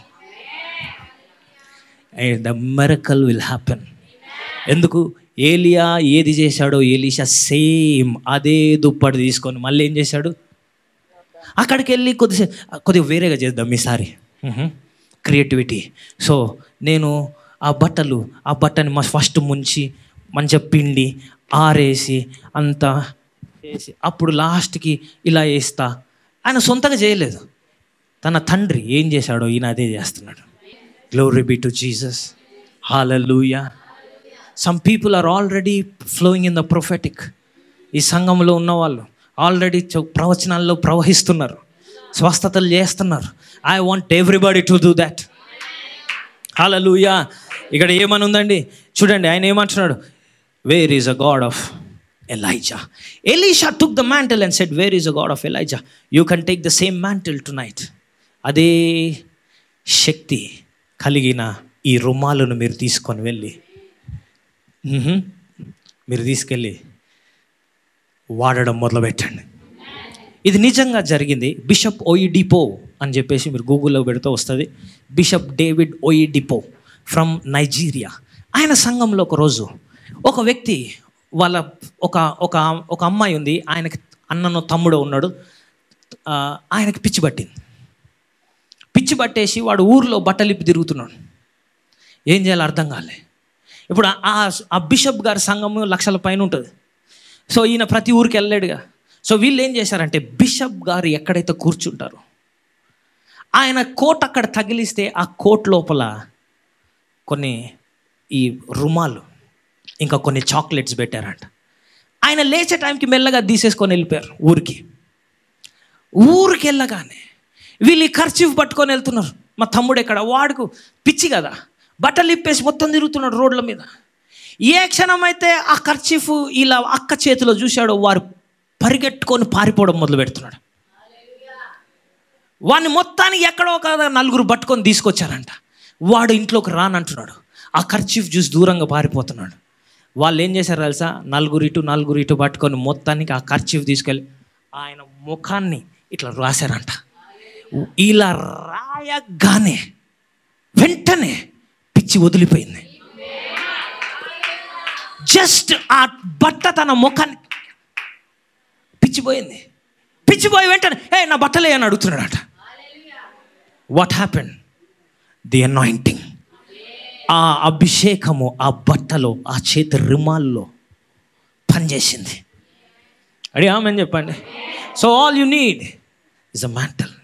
The miracle will happen. ఎందుకు? ఏలియా ఏది చేశాడో ఎలీషా సేమ్ అదే దుప్పటి తీసుకొని మళ్ళీ ఏం చేశాడు? అక్కడికి వెళ్ళి కొద్దిగా వేరేగా చేద్దాం ఈసారి. క్రియేటివిటీ. సో నేను ఆ బట్టని ఫస్ట్ ముంచి మంచిగా పిండి ఆరేసి అంతా చేసి అప్పుడు లాస్ట్కి ఇలా వేస్తా. ఆయన సొంతగా చేయలేదు, తన తండ్రి ఏం చేశాడో ఈయన అదే చేస్తున్నాడు. Glory be to Jesus. హల్లెలూయా. Some people are already flowing in the prophetic. ఈ సంఘంలో ఉన్నవాళ్ళు ఆల్రెడీ ప్రవచనాల్లో ప్రవహిస్తున్నారు, స్వస్థతలు చేస్తున్నారు. I want everybody to do that. హల్లెలూయా. ఇక్కడ ఏమని ఉందండి చూడండి, ఆయన ఏమంటున్నాడు? Where is a God of Elijah. Elisha took the mantle and said, where is a God of Elijah. You can take the same mantle tonight. అదే శక్తి కలిగిన ఈ రుమాలను మీరు తీసుకొని వెళ్ళి మీరు తీసుకెళ్ళి వాడడం మొదలుపెట్టండి. ఇది నిజంగా జరిగింది. బిషప్ ఓయిడిపో అని చెప్పేసి మీరు గూగుల్లో పెడితే వస్తుంది. Bishop David Oyedepo from Nigeria. ఆయన సంఘంలో ఒకరోజు ఒక వ్యక్తి వాళ్ళ ఒక అమ్మాయి ఉంది, ఆయనకి అన్ననో తమ్ముడో ఉన్నాడు. ఆయనకి పిచ్చి పట్టింది. పిచ్చి పట్టేసి వాడు ఊర్లో బట్టలిప్పి తిరుగుతున్నాడు. ఏం చేయాలో అర్థం కాలే. ఇప్పుడు ఆ బిషప్ గారి సంఘము 1,00,000 పైన ఉంటుంది. సో ఈయన ప్రతి ఊరికి వెళ్ళలేడుగా. సో వీళ్ళు ఏం చేశారంటే, బిషప్ గారు ఎక్కడైతే కూర్చుంటారో ఆయన కోట్ అక్కడ తగిలిస్తే ఆ కోట్ లోపల కొన్ని ఈ రుమాలు ఇంకా కొన్ని చాక్లెట్స్ పెట్టారంట. ఆయన లేచే టైంకి మెల్లగా తీసేసుకొని వెళ్ళిపోయారు ఊరికి. ఊరికి వెళ్ళగానే వీళ్ళు ఈ కర్చీఫ్ పట్టుకొని వెళ్తున్నారు. మా తమ్ముడు ఎక్కడ, వాడుకు పిచ్చి కదా, బట్టలు ఇప్పేసి మొత్తం తిరుగుతున్నాడు రోడ్ల మీద. ఏ క్షణం అయితే ఆ కర్చీఫ్ ఇలా అక్క చేతిలో చూశాడో వారు పరిగెట్టుకొని పారిపోవడం మొదలు పెడుతున్నాడు. వాడిని మొత్తానికి ఎక్కడో కదా నలుగురు పట్టుకొని తీసుకొచ్చారంట. వాడు ఇంట్లోకి రానంటున్నాడు, ఆ కర్చీఫ్ చూసి దూరంగా పారిపోతున్నాడు. వాళ్ళు ఏం చేశారు తెలుసా, నలుగురు ఇటు పట్టుకొని మొత్తానికి ఆ కర్చీఫ్ తీసుకెళ్ళి ఆయన ముఖాన్ని ఇట్లా రాశారంట. ఇలా రాయగానే వెంటనే పిచ్చి వదిలిపోయింది. జస్ట్ ఆ బట్ట తన ముఖాన్ని పిచ్చిపోయి వెంటనే నా బట్టలే అని అడుగుతున్నాడట. What happen? ది అనాయింటింగ్, ఆ అభిషేకము ఆ బట్టలో, ఆ చేతి రిమాల్లో పనిచేసింది. ఆమేన్ చెప్పండి. So all you need is a mantle.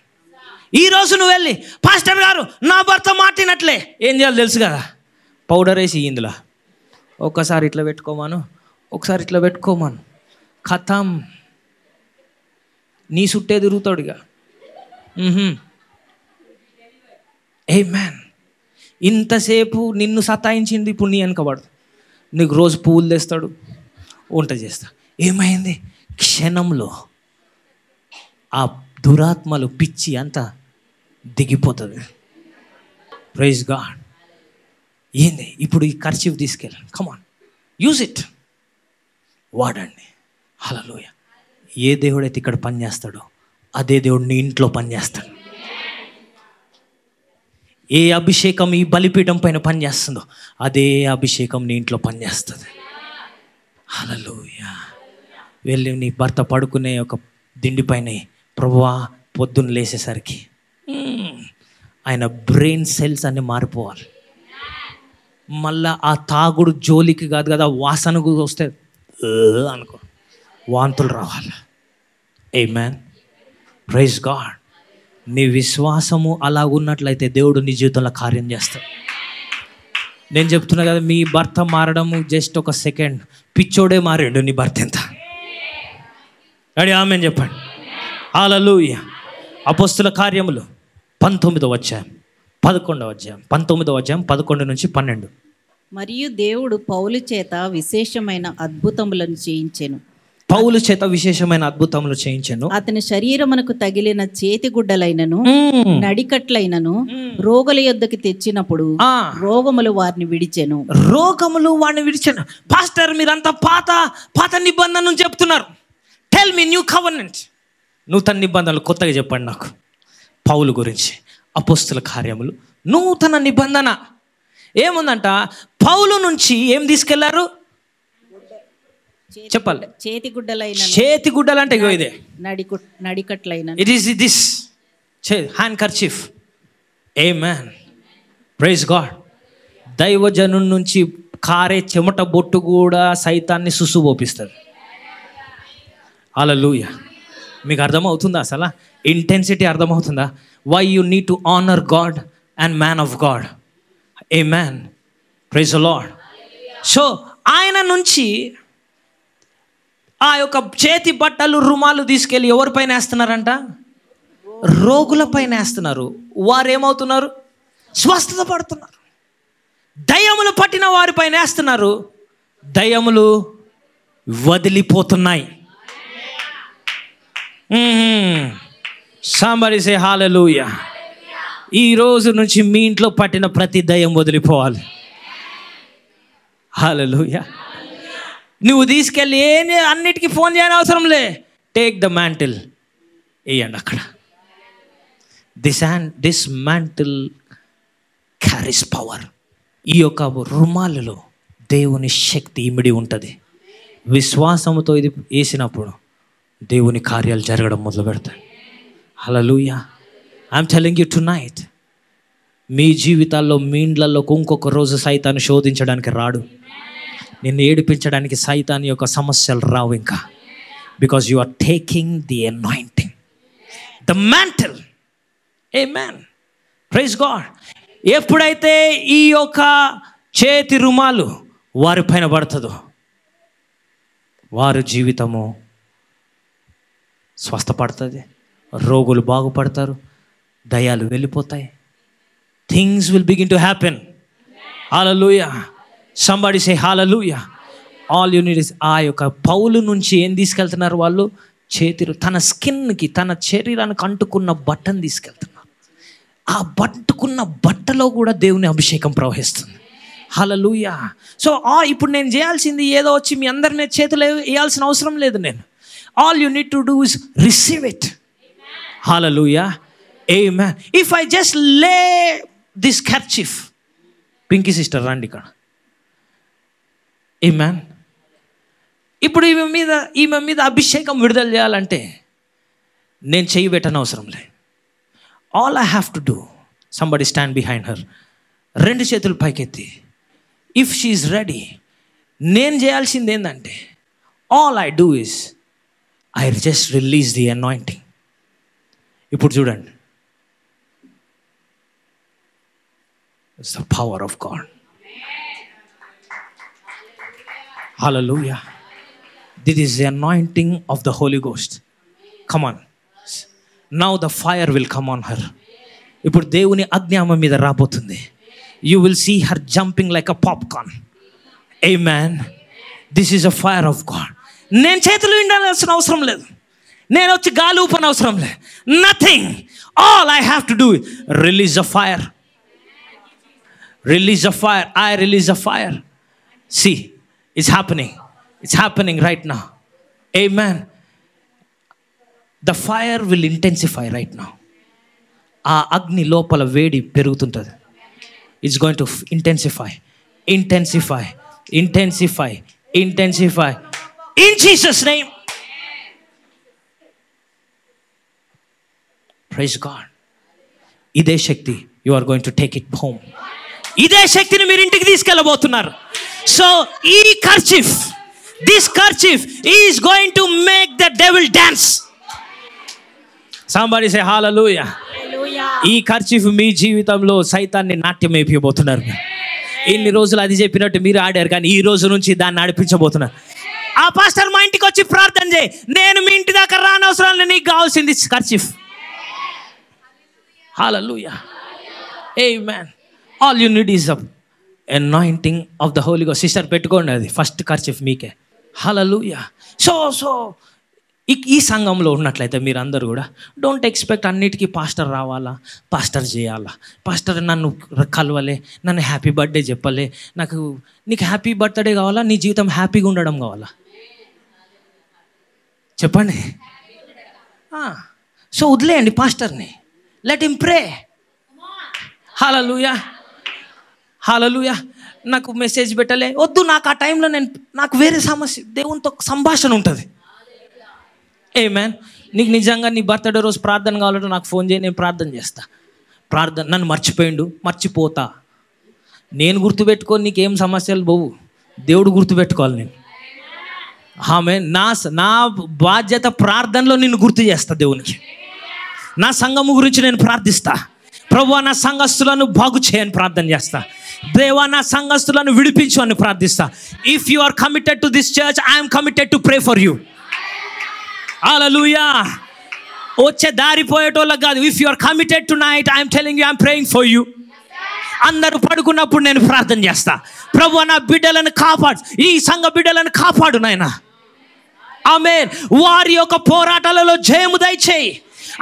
ఈరోజు నువ్వు వెళ్ళి, పాస్టర్ గారు నా భర్త మాటినట్లే, ఏం చేయాలి తెలుసు కదా, పౌడర్ వేసి ఇందులో ఒకసారి ఇట్లా పెట్టుకోమాను, ఒకసారి ఇట్లా పెట్టుకోమాను, ఖతం, నీ చుట్టే తిరుగుతాడు ఇక. ఆమేన్. ఇంతసేపు నిన్ను సతాయించింది, ఇప్పుడు నీ వెనకబడు, నీకు రోజు పువ్వులు తెస్తాడు, వంట చేస్తా. ఏమైంది? క్షణంలో ఆ దురాత్మలు పిచ్చి అంతా దిగిపోతుంది. Praise God. ఏంది ఇప్పుడు ఈ కర్చీఫ్ తీసుకెళ్ళండి, కమాన్ యూజ్ ఇట్, వాడండి. హల్లెలూయా. ఏ దేవుడైతే ఇక్కడ పనిచేస్తాడో అదే దేవుడు నీ ఇంట్లో పనిచేస్తాడు. ఏ అభిషేకం ఈ బలిపీఠం పైన పనిచేస్తుందో అదే అభిషేకం నీ ఇంట్లో పనిచేస్తుంది. హల్లెలూయా. వెళ్ళి నీ భర్త పడుకునే ఒక దిండిపైన, ప్రభువా పొద్దున్న లేసేసరికి ఆయన బ్రెయిన్ సెల్స్ అన్నీ మారిపోవాలి. మళ్ళా ఆ తాగుడు జోలికి కాదు కదా, వాసనకు వస్తే అనుకో వాంతులు రావాలి. ఆమేన్. Praise God. నీ విశ్వాసము అలా ఉన్నట్లయితే దేవుడు నీ జీవితంలో కార్యం చేస్తాడు. నేను చెప్తున్నా కదా, మీ భర్త మారడము జస్ట్ ఒక సెకండ్, పిచ్చోడే మారాడు నీ భర్త ఎంత. ఆమేన్ చెప్పండి. హల్లెలూయా. అపోస్తుల కార్యములు 19వ అధ్యాయం 11వ అధ్యాయం 19వ అధ్యాయం 11 నుంచి 12. మరియు దేవుడు పౌలు చేత విశేషమైన అద్భుతములను చేయించెను. పౌలు చేత విశేషమైన అద్భుతములు చేయించెను. అతని శరీరమునకు తగిలిన చేతి గుడ్డలైనను నడికట్లైనను రోగుల యొద్దకు తెచ్చినప్పుడు రోగములు వారిని విడిచెను. పాస్టర్ మీరంతా పాత నిబంధనలు చెప్తున్నారు. టెల్ మీ న్యూ కవర్నెంట్, నూతన నిబంధనలు కొత్తగా చెప్పండి నాకు. పౌలు గురించి అపోస్తుల కార్యములు నూతన నిబంధన ఏముందంట, పౌలు నుంచి ఏం తీసుకెళ్లారు చెప్పాలి. చేతి గుడ్డలు అంటే ఇదే నడికట్లైన, it is this handkerchief. ఆమేన్. Praise God. దైవజను నుంచి కారే చెమట బొట్టు కూడా సైతాన్ని సుసుబోపిస్తుంది. హల్లెలూయా. మీకు అర్థమవుతుందా? అసలు ఇంటెన్సిటీ అర్థమవుతుందా? Why you need to honour God and man of God. Amen. Praise the Lord. So ఆయన నుంచి ఆ యొక్క చేతి బట్టలు రుమాలు తీసుకెళ్ళి ఎవరిపైన వేస్తున్నారంట? రోగులపైన వేస్తున్నారు. వారు ఏమవుతున్నారు? స్వస్థత పడుతున్నారు. దయ్యములు పట్టిన వారిపైన వేస్తున్నారు, దయ్యములు వదిలిపోతున్నాయి. somebody say hallelujah. ఈ రోజు నుంచి మీ ఇంట్లో పట్టిన ప్రతి దయ్యం వదిలిపోవాలి. హల్లెలూయా. నువ్వు తీసుకెళ్ళి అన్నిటికీ ఫోన్ చేయని అవసరం లే, టేక్ ద మ్యాంటిల్ వేయండి అక్కడ. This mantle carries power. ఈ యొక్క రుమాలలో దేవుని శక్తి ఇమిడి ఉంటుంది. విశ్వాసముతో ఇది వేసినప్పుడు దేవుని కార్యాలు జరగడం మొదలు పెడతాయి. హల్లెలూయా. ఐఎమ్ టెల్లింగ్ యూ టునైట్, మీ జీవితాల్లో మీ ఇండ్లలోకి ఇంకొక రోజు సైతాన్ని శోధించడానికి రాడు. నిన్ను ఏడిపించడానికి సైతాన్ యొక్క సమస్యలు రావు ఇంకా. Because you are taking the anointing, the mantle. Amen. Praise God. ఎప్పుడైతే ఈ యొక్క చేతి రుమాలు వారిపైన పడుతుందో వారి జీవితము స్వస్థపడుతుంది, రోగులు బాగుపడతారు, దయ్యాలు వెళ్ళిపోతాయి. Things will begin to happen. Hallelujah. Somebody say hallelujah. All you need is, ఆ యొక్క పౌలు నుంచి ఏం తీసుకెళ్తున్నారు వాళ్ళు? చేతిలో తన స్కిన్కి, తన శరీరానికి అంటుకున్న బట్టను తీసుకెళ్తున్నారు. ఆ పట్టుకున్న బట్టలో కూడా దేవుని అభిషేకం ప్రవహిస్తుంది. హల్లెలూయా. సో ఇప్పుడు నేను చేయాల్సింది ఏదో వచ్చి మీ అందరి మీద చేతులు వేయాల్సిన అవసరం లేదు. నేను all you need to do is receive it. Hallelujah. Amen. If I just లే దిస్ కర్చీఫ్, పింకీ సిస్టర్ రండి ఇక్కడ. ఆమేన్. ఇప్పుడు ఈమె మీద అభిషేకం విడుదల చేయాలంటే నేను చెయ్యి పెట్టని అవసరం లేదు. All I have to do, somebody stand behind her, రెండు చేతులు పైకెత్తి, ఇఫ్ షీ ఈజ్ రెడీ. నేను చేయాల్సింది ఏంటంటే all I do is I just release the anointing. ఇప్పుడు చూడండి, it's the power of God. Hallelujah. This is the anointing of the Holy Ghost. Come on. Now the fire will come on her. ఇప్పుడు దేవుని అగ్ని ఆమె మీద రాబోతుంది. You will see her jumping like a popcorn. Amen. This is a fire of God. నేను చేతులు విండాల్సిన అవసరం లేదు, నేను వచ్చి గాలి ఊపన అవసరం లేదు. Nothing. All I have to do is release a fire. Release a fire. I release a fire. See, it's happening. It's happening right now. Amen. The fire will intensify right now. ఆ అగ్ని లోపల వేడి పెరుగుతుంటుంది. It's going to intensify. Intensify. Intensify. Intensify. In Jesus' name. Praise God. ఇదే శక్తి. You are going to take it home. ఇదే శక్తిని మీరు ఇంటికి తీసుకెళ్ళబోతున్నారు. So ఈ kerchief, this kerchief is going to make the devil dance. Somebody say hallelujah. Hallelujah. ఈ kerchief మీ జీవితంలో సైతాన్ని నాట్యం వేయబోతున్నారు. ఇన్ని రోజులు అది చెప్పినట్టు మీరు ఆడారు, కానీ ఈ రోజు నుంచి దాన్ని నడిపించబోతున్నారు. ఆ పాస్టర్ మా ఇంటికి వచ్చి ప్రార్థన చేయి, నేను మీ ఇంటి దాకా రానవసరం లేదు, నీకు కావాల్సింది kerchief. Hallelujah. Amen. All you need is a anointing of the Holy Ghost. Sister పెట్టుకోండి, అది ఫస్ట్ కర్చీఫ్ మీకే. హల్లెలూయా. సో ఈ సంఘంలో ఉన్నట్లయితే మీరు అందరూ కూడా డోంట్ ఎక్స్పెక్ట్ అన్నిటికీ పాస్టర్ రావాలా, పాస్టర్ చేయాలా, పాస్టర్ నన్ను కలవలే, నన్ను హ్యాపీ బర్త్డే చెప్పలే, నీకు హ్యాపీ బర్త్డే కావాలా, నీ జీవితం హ్యాపీగా ఉండడం కావాలా? చెప్పండి. సో వదిలేయండి పాస్టర్ని, లెట్ హిమ్ ప్రే. హల్లెలూయా. హల్లెలూయా. నాకు మెసేజ్ పెట్టలే, వద్దు, నాకు ఆ టైంలో నాకు వేరే సమస్య, దేవునితో సంభాషణ ఉంటుంది. ఆమేన్. నీకు నిజంగా నీ బర్త్డే రోజు ప్రార్థన కావాలంటే నాకు ఫోన్ చేయి, నేను ప్రార్థన చేస్తా. నన్ను మర్చిపోతా, నేను గుర్తుపెట్టుకొని నీకేం సమస్యలు పోవు, దేవుడు గుర్తుపెట్టుకోవాలి. నేను ఆమేన్. నా బాధ్యత ప్రార్థనలో నిన్ను గుర్తు చేస్తా దేవునికి. నా సంఘము గురించి నేను ప్రార్థిస్తా. ప్రభువా, నా సంఘస్థులను బాగు చేయని ప్రార్థన చేస్తా. దేవా, నా సంఘస్థులను విడిపించు అని ప్రార్థిస్తా. If you are committed to this church, I'm committed to pray for you. హల్లెలూయా. వచ్చే దారిపోయేటోళ్ళకి కాదు. If you are committed tonight, I'm telling you, I'm praying for you. అందరూ పడుకున్నప్పుడు నేను ప్రార్థన చేస్తా. ప్రభువా, నా బిడ్డలను కాపాడు, ఈ సంఘ బిడ్డలను కాపాడు నాయనా. ఆమేన్. వారి యొక్క పోరాటాలలో జయము దయచేయి.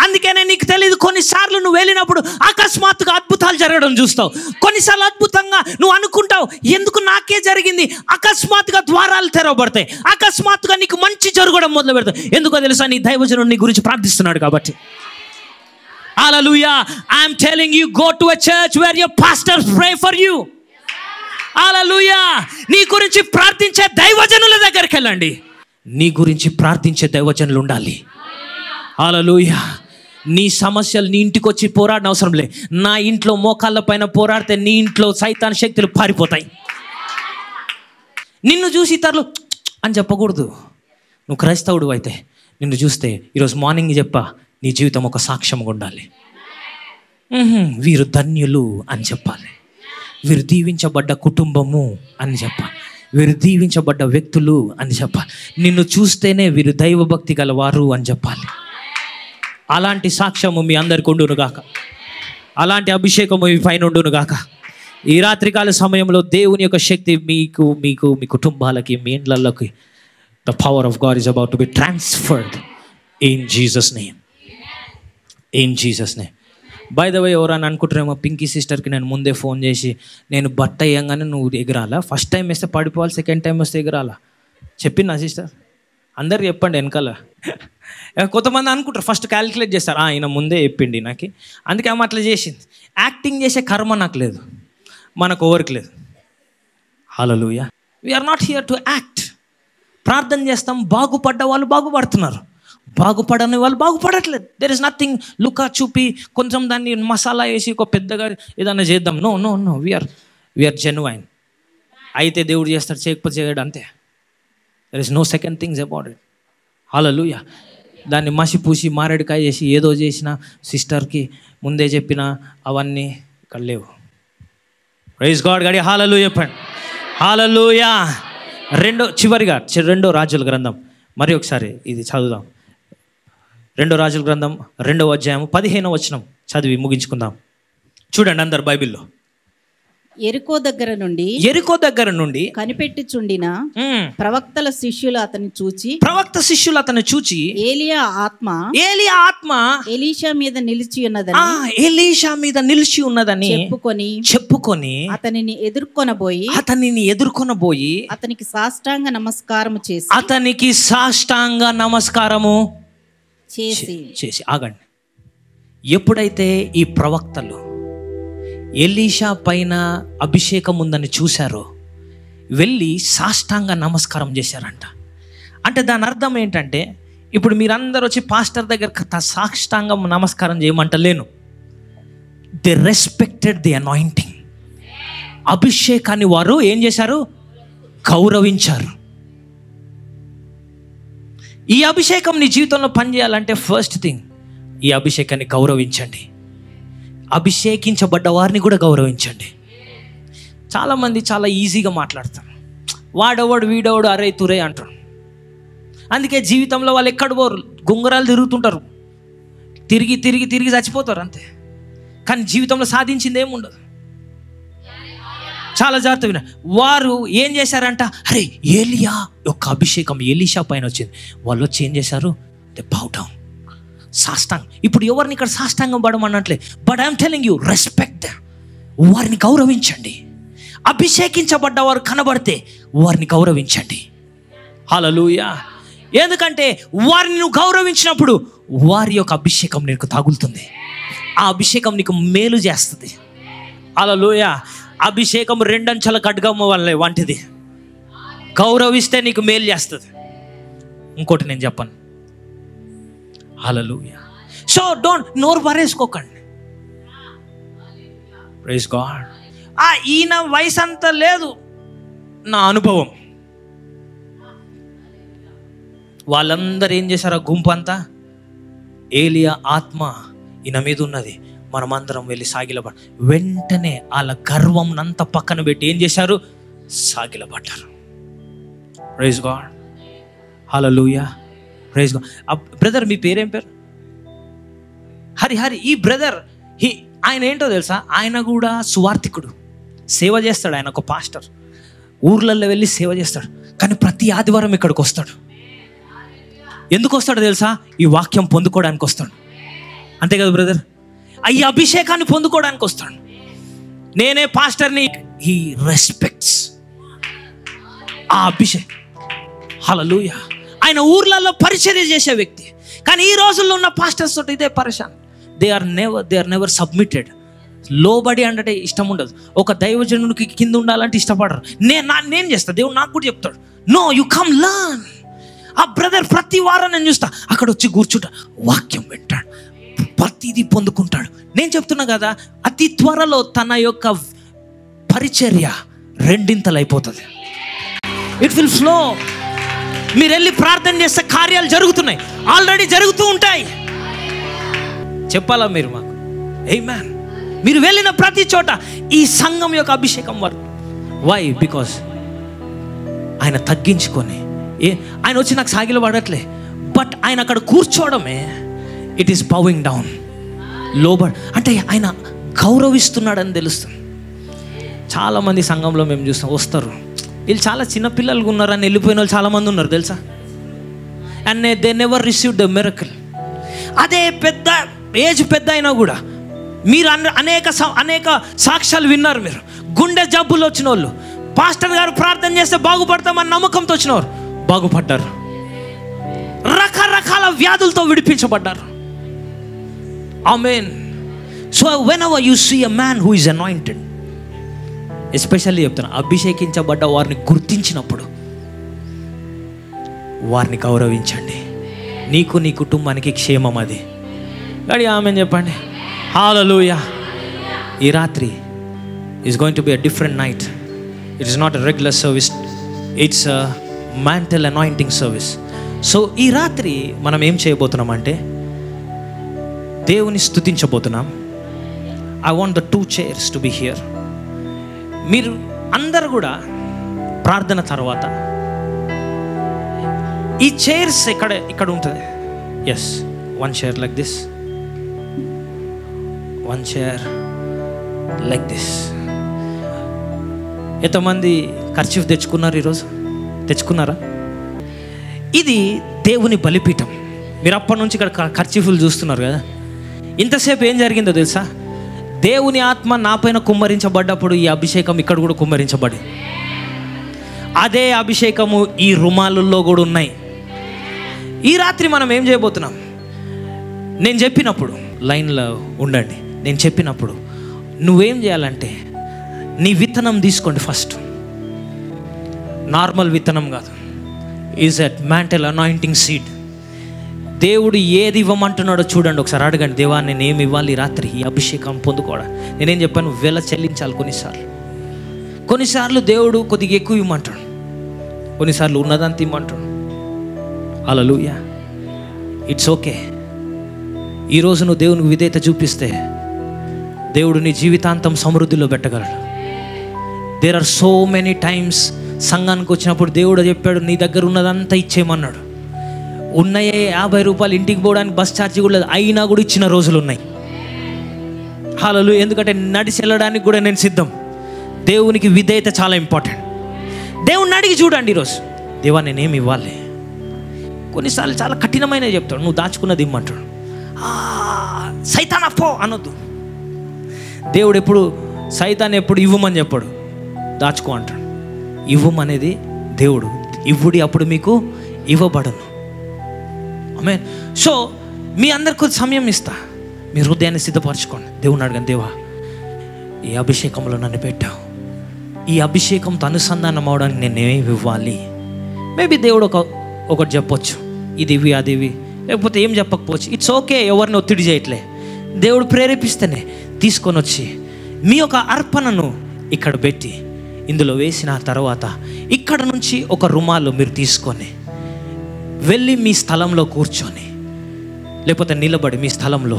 అందుకనే నీకు తెలియదు, కొన్నిసార్లు నువ్వు వెళ్ళినప్పుడు అకస్మాత్తుగా అద్భుతాలు జరగడం చూస్తావు. కొన్నిసార్లు అద్భుతంగా నువ్వు అనుకుంటావు, ఎందుకు నాకే జరిగింది. అకస్మాత్తుగా ద్వారాలు తెరవబడతాయి, అకస్మాత్తుగా నీకు మంచి జరగడం మొదలు పెడతాయి. ఎందుకో తెలుసా? నీ దైవజనుడు నీ గురించి ప్రార్థిస్తున్నాడు కాబట్టి. హల్లెలూయా. I'm telling you, go to a church where your pastors pray for you. హల్లెలూయా. నీ గురించి ప్రార్థించే దైవజనుల దగ్గరికి వెళ్ళండి. నీ గురించి ప్రార్థించే దైవజనులు ఉండాలి. హల్లెలూయా. నీ సమస్యలు నీ ఇంటికి వచ్చి పోరాడిన అవసరం లే. నా ఇంట్లో మోకాళ్ళ పైన పోరాడితే నీ ఇంట్లో సైతాన్ శక్తులు పారిపోతాయి. నిన్ను చూసి ఇతరులు అని చెప్పకూడదు. నువ్వు క్రైస్తవుడు అయితే నిన్ను చూస్తే ఈరోజు మార్నింగ్ చెప్పా, నీ జీవితం ఒక సాక్ష్యంగా ఉండాలి. వీరు ధన్యులు అని చెప్పాలి. వీరు దీవించబడ్డ కుటుంబము అని చెప్పాలి. వీరు దీవించబడ్డ వ్యక్తులు అని చెప్పాలి. నిన్ను చూస్తేనే వీరు దైవభక్తి గలవారు అని చెప్పాలి. అలాంటి సాక్ష్యము మీ అందరికి ఉండును గాక. అలాంటి అభిషేకము మీ పైన ఉండును గాక. ఈ రాత్రికాల సమయంలో దేవుని యొక్క శక్తి మీకు మీకు మీ కుటుంబాలకి, మీ ఇండ్లలోకి, the power of God is about to be transferred in Jesus name. In Jesus name. By the way, ఎవరైనా అనుకుంటారేమో, పింకీ సిస్టర్కి నేను ముందే ఫోన్ చేసి నేను బట్ట వేయంగానే నువ్వు ఎగరాలా, ఫస్ట్ టైం వేస్తే పడిపోవాలి, సెకండ్ టైం వస్తే ఎగరాలా చెప్పింది నా సిస్టర్. అందరు చెప్పండి వెనకాల. కొంతమంది అనుకుంటారు, ఫస్ట్ క్యాలిక్యులేట్ చేస్తారు, ఆయన ముందే చెప్పిండి నాకు, అందుకే ఆమె అట్లా చేసింది. యాక్టింగ్ చేసే కర్మ నాకు లేదు, మనకు ఎవరికి లేదు. హల్లెలూయా. We're not here to act. ప్రార్థన చేస్తాం, బాగుపడ్డ వాళ్ళు బాగుపడుతున్నారు, బాగుపడని వాళ్ళు బాగుపడట్లేదు. దెర్ ఇస్ నథింగ్ లుకా చూపి కొంచెం దాన్ని మసాలా వేసి ఒక పెద్దగా ఏదైనా చేద్దాం. No no no, we're genuine. అయితే దేవుడు చేస్తాడు, చేయకపోతే చేయడు, అంతే. There is no second things about it. హల్లెలూయా. దాన్ని మసిపూసి మారేడుకాయ చేసి ఏదో చేసిన సిస్టర్కి ముందే చెప్పిన అవన్నీ ఇక్కడ లేవు. Praise God. గడి హల్లెలూయా చెప్పండి. హల్లెలూయా. చివరిగా 2 రాజుల గ్రంథం మరి ఒకసారి ఇది చదువుదాం. 2 రాజుల గ్రంథం 2వ అధ్యాయం 15వ వచనం చదివి ముగించుకుందాం. చూడండి అందరు బైబిల్లో. ఎరికో దగ్గర నుండి కనిపెట్టుచుండిన ప్రవక్త శిష్యులు అతన్ని చూచి ఏలియా ఆత్మ ఎలీషా మీద నిలిచి ఉన్నదని చెప్పుకొని అతనిని ఎదుర్కొనబోయి అతనికి సాష్టాంగ నమస్కారము చేసి ఆగండి. ఎప్పుడైతే ఈ ప్రవక్తలు ఎలీషా పైన అభిషేకం ఉందని చూశారో వెళ్ళి సాష్టాంగ నమస్కారం చేశారంట. అంటే దాని అర్థం ఏంటంటే, ఇప్పుడు మీరందరూ వచ్చి పాస్టర్ దగ్గర సాష్టాంగం నమస్కారం చేయమంటలేను. They respected the anointing. అభిషేకాన్ని వారు ఏం చేశారు? గౌరవించారు. ఈ అభిషేకం నీ జీవితంలో పనిచేయాలంటే ఫస్ట్ థింగ్, ఈ అభిషేకాన్ని గౌరవించండి. అభిషేకించబడ్డ వారిని కూడా గౌరవించండి. చాలామంది చాలా ఈజీగా మాట్లాడతారు, వాడవాడు వీడవాడు అరే తురే అంటారు. అందుకే జీవితంలో వాళ్ళు ఎక్కడ పోరు, గుంగరాలు తిరుగుతుంటారు, తిరిగి తిరిగి తిరిగి చచ్చిపోతారు అంతే. కానీ జీవితంలో సాధించింది ఏముండదు. చాలా జాగ్రత్త విన. వారు ఏం చేశారంట, అరే ఏలియా యొక్క అభిషేకం ఎలీషా పైన వచ్చింది. వాళ్ళు వచ్చి ఏం చేశారు? దే బౌ డౌన్, సాష్టాంగం. ఇప్పుడు ఎవరిని ఇక్కడ సాష్టాంగం పడమన్నట్లే, but I'm telling you, respect them. వారిని గౌరవించండి. అభిషేకించబడ్డవారు కనబడితే వారిని గౌరవించండి. హల్లెలూయా. ఎందుకంటే వారిని నువ్వు గౌరవించినప్పుడు వారి యొక్క అభిషేకం నీకు తగులుతుంది. ఆ అభిషేకం నీకు మేలు చేస్తుంది. హల్లెలూయా. అభిషేకం 2 అంచెల ఖడ్గము వల్లే వంటిది. గౌరవిస్తే నీకు మేలు చేస్తుంది. ఇంకోటి నేను చెప్పను. హల్లెలూయా. సో డోంట్ నోరు పారేసుకోకండి. Praise God. ఈయన వయసు అంతా లేదు, నా అనుభవం. వాళ్ళందరూ ఏం చేశారు? ఆ గుంపు అంతా, ఏలియా ఆత్మ ఈయన మీద ఉన్నది, మనమందరం వెళ్ళి సాగిలపడ. వెంటనే వాళ్ళ గర్వం అంతా పక్కన పెట్టి ఏం చేశారు? సాగిలపడ్డారు. Praise God. హల్లెలూయా. Praise God. బ్రదర్ మీ పేరేం పేరు? హరి. ఈ బ్రదర్ ఆయన ఏంటో తెలుసా? ఆయన కూడా సువార్థికుడు, సేవ చేస్తాడు. ఆయన ఒక పాస్టర్, ఊర్లలో వెళ్ళి సేవ చేస్తాడు. కానీ ప్రతి ఆదివారం ఇక్కడికి వస్తాడు. ఎందుకు వస్తాడు తెలుసా? ఈ వాక్యం పొందుకోవడానికి వస్తాడు. అంతే కదా బ్రదర్? ఈ అభిషేకాన్ని పొందుకోవడానికి వస్తాడు. నేనే పాస్టర్ని. హీ రెస్పెక్ట్స్ ఆ అభిషేకం. హల్లెలూయా. ఆయన ఊర్లలో పరిచర్య చేసే వ్యక్తి. కానీ ఈ రోజుల్లో ఉన్న పాస్టర్స్ తోటి ఇదే పరేషాన్. They are never submitted. లోబడి అంటే ఇష్టం ఉండదు. ఒక దైవజనుడికి కింద ఉండాలంటే ఇష్టపడరు. నేను చేస్తా, దేవుడు నాకు కూడా చెప్తాడు, నో యు కమ్ లర్న్. ఆ బ్రదర్ ప్రతి వారం నేను చూస్తా, అక్కడ వచ్చి కూర్చుంటా, వాక్యం వింటాడు, ప్రతిదీ పొందుకుంటాడు. నేను చెప్తున్నా కదా, అతి త్వరలో తన యొక్క పరిచర్య 2 అయిపోతుంది. It will flow. మీరు వెళ్ళి ప్రార్థన చేస్తే కార్యాలు జరుగుతున్నాయి, ఆల్రెడీ జరుగుతూ ఉంటాయి. చెప్పాలా మీరు మాకు? ఆమేన్. మీరు వెళ్ళిన ప్రతి చోట ఈ సంఘం యొక్క అభిషేకం వరకు. వై? బికాస్ ఆయన తగ్గించుకొని, ఆయన వచ్చి నాకు సాగిల పడట్లే, బట్ ఆయన అక్కడ కూర్చోవడమే, ఇట్ ఈస్ బౌయింగ్ డౌన్. లోబడ్ అంటే ఆయన గౌరవిస్తున్నాడని తెలుస్తుంది. చాలామంది సంఘంలో మేము చూస్తాం, వస్తారు, వీళ్ళు చాలా చిన్నపిల్లలుగా ఉన్నారని వెళ్ళిపోయిన వాళ్ళు చాలామంది ఉన్నారు తెలుసా. And they never received the miracle. అదే పెద్ద ఏజ్ పెద్ద అయినా కూడా మీరు అనేక సాక్ష్యాలు విన్నారు. మీరు గుండె జబ్బులు వచ్చిన వాళ్ళు, పాస్టర్ గారు ప్రార్థన చేస్తే బాగుపడతామని నమ్మకంతో వచ్చినవారు బాగుపడ్డారు. రకరకాల వ్యాధులతో విడిపించబడ్డారు. ఆమేన్. So whenever you see a man who is anointed, especially చెప్తాను, అభిషేకించబడ్డ వారిని గుర్తించినప్పుడు వారిని గౌరవించండి. నీకు నీ కుటుంబానికి క్షేమం అది. గడి ఆమెన్ చెప్పండి. హల్లెలూయా. ఈ రాత్రి is going to be a different night. It is not a regular service, it's a mantle anointing service. So ఈ రాత్రి మనం ఏం చేయబోతున్నాం అంటే దేవుని స్తుతించబోతున్నాం. I want the 2 chairs to be here. మీరు అందరు కూడా ప్రార్థన తర్వాత ఈ చైర్స్ ఇక్కడ ఉంటుంది. Yes, 1 chair like this, 1 chair like this. ఎంతమంది కర్చీఫ్ తెచ్చుకున్నారు ఈరోజు? తెచ్చుకున్నారా? ఇది దేవుని బలిపీఠం. మీరు అప్పటి నుంచి ఇక్కడ కర్చీఫులు చూస్తున్నారు కదా. ఇంతసేపు ఏం జరిగిందో తెలుసా? దేవుని ఆత్మ నాపైన కుమ్మరించబడ్డప్పుడు ఈ అభిషేకం ఇక్కడ కూడా కుమ్మరించబడి, అదే అభిషేకము ఈ రుమాలుల్లో కూడా ఉన్నాయి. ఈ రాత్రి మనం ఏం చేయబోతున్నాం? నేను చెప్పినప్పుడు లైన్లో ఉండండి. నేను చెప్పినప్పుడు నువ్వేం చేయాలంటే నీ విత్తనం తీసుకోండి. ఫస్ట్ నార్మల్ విత్తనం కాదు, is at mantle anointing seed. దేవుడు ఏది ఇవ్వమంటున్నాడో చూడండి ఒకసారి. అడగండి, దేవా నేను ఏమి ఇవ్వాలి రాత్రి ఈ అభిషేకం పొందుకోవడం? నేనేం చెప్పాను? వెల చెల్లించాలి. కొన్నిసార్లు దేవుడు కొద్దిగా ఎక్కువ ఇవ్వమంటాడు, కొన్నిసార్లు ఉన్నదంతా ఇవ్వమంటాడు. హల్లెలూయా. It's okay. ఈరోజు నువ్వు దేవునికి విధేయత చూపిస్తే దేవుడు నీ జీవితాంతం సమృద్ధిలో పెట్టగలడు. There are so many times సంఘానికి వచ్చినప్పుడు దేవుడు చెప్పాడు నీ దగ్గర ఉన్నదంతా ఇచ్చేయమన్నాడు. ఉన్నాయే 50 రూపాయలు ఇంటికి పోవడానికి బస్ ఛార్జీ కూడా లేదు, అయినా కూడా ఇచ్చిన రోజులు ఉన్నాయి. హల్లెలూయా. ఎందుకంటే నడిచి వెళ్ళడానికి కూడా నేను సిద్ధం. దేవునికి విధేయత చాలా ఇంపార్టెంట్. దేవుణ్ణి అడిగి చూడండి ఈరోజు, దేవా నేనేమి ఇవ్వాలి? కొన్నిసార్లు చాలా కఠినమైన చెప్తాడు, నువ్వు దాచుకున్నది ఇమ్మంటాడు. సైతాన్ అప్పో అనొద్దు. దేవుడు ఎప్పుడు సైతాన్ ఎప్పుడు ఇవ్వమని చెప్పాడు, దాచుకో అంటాడు. ఇవ్వమనేది దేవుడు. ఇవ్వుడి అప్పుడు మీకు ఇవ్వబడను. ఆమేన్. సో మీ అందరికి కొంచెం సమయం ఇస్తా, మీ హృదయాన్ని సిద్ధపరచుకోండి. దేవుని అడగండి, దేవా ఈ అభిషేకంలో నన్ను పెట్టావు, ఈ అభిషేకంతో అనుసంధానం అవడానికి నేనేమి ఇవ్వాలి? మేబీ దేవుడు ఒకటి చెప్పొచ్చు, ఇది ఇవి అది ఇవి, లేకపోతే ఏం చెప్పకపోవచ్చు. It's okay. ఎవరిని ఒత్తిడి చేయట్లే. దేవుడు ప్రేరేపిస్తేనే తీసుకొని వచ్చి మీ యొక్క అర్పణను ఇక్కడ పెట్టి ఇందులో వేసిన తర్వాత ఇక్కడ నుంచి ఒక రుమాలు మీరు తీసుకొని వెళ్ళి మీ స్థలంలో కూర్చొని, లేకపోతే నిలబడి మీ స్థలంలో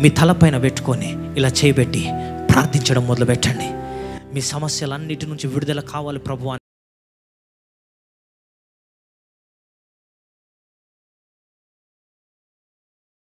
మీ తలపైన పెట్టుకొని ఇలా చేయబెట్టి ప్రార్థించడం మొదలు పెట్టండి. మీ సమస్యలన్నిటి నుంచి విడుదల కావాలి ప్రభువా.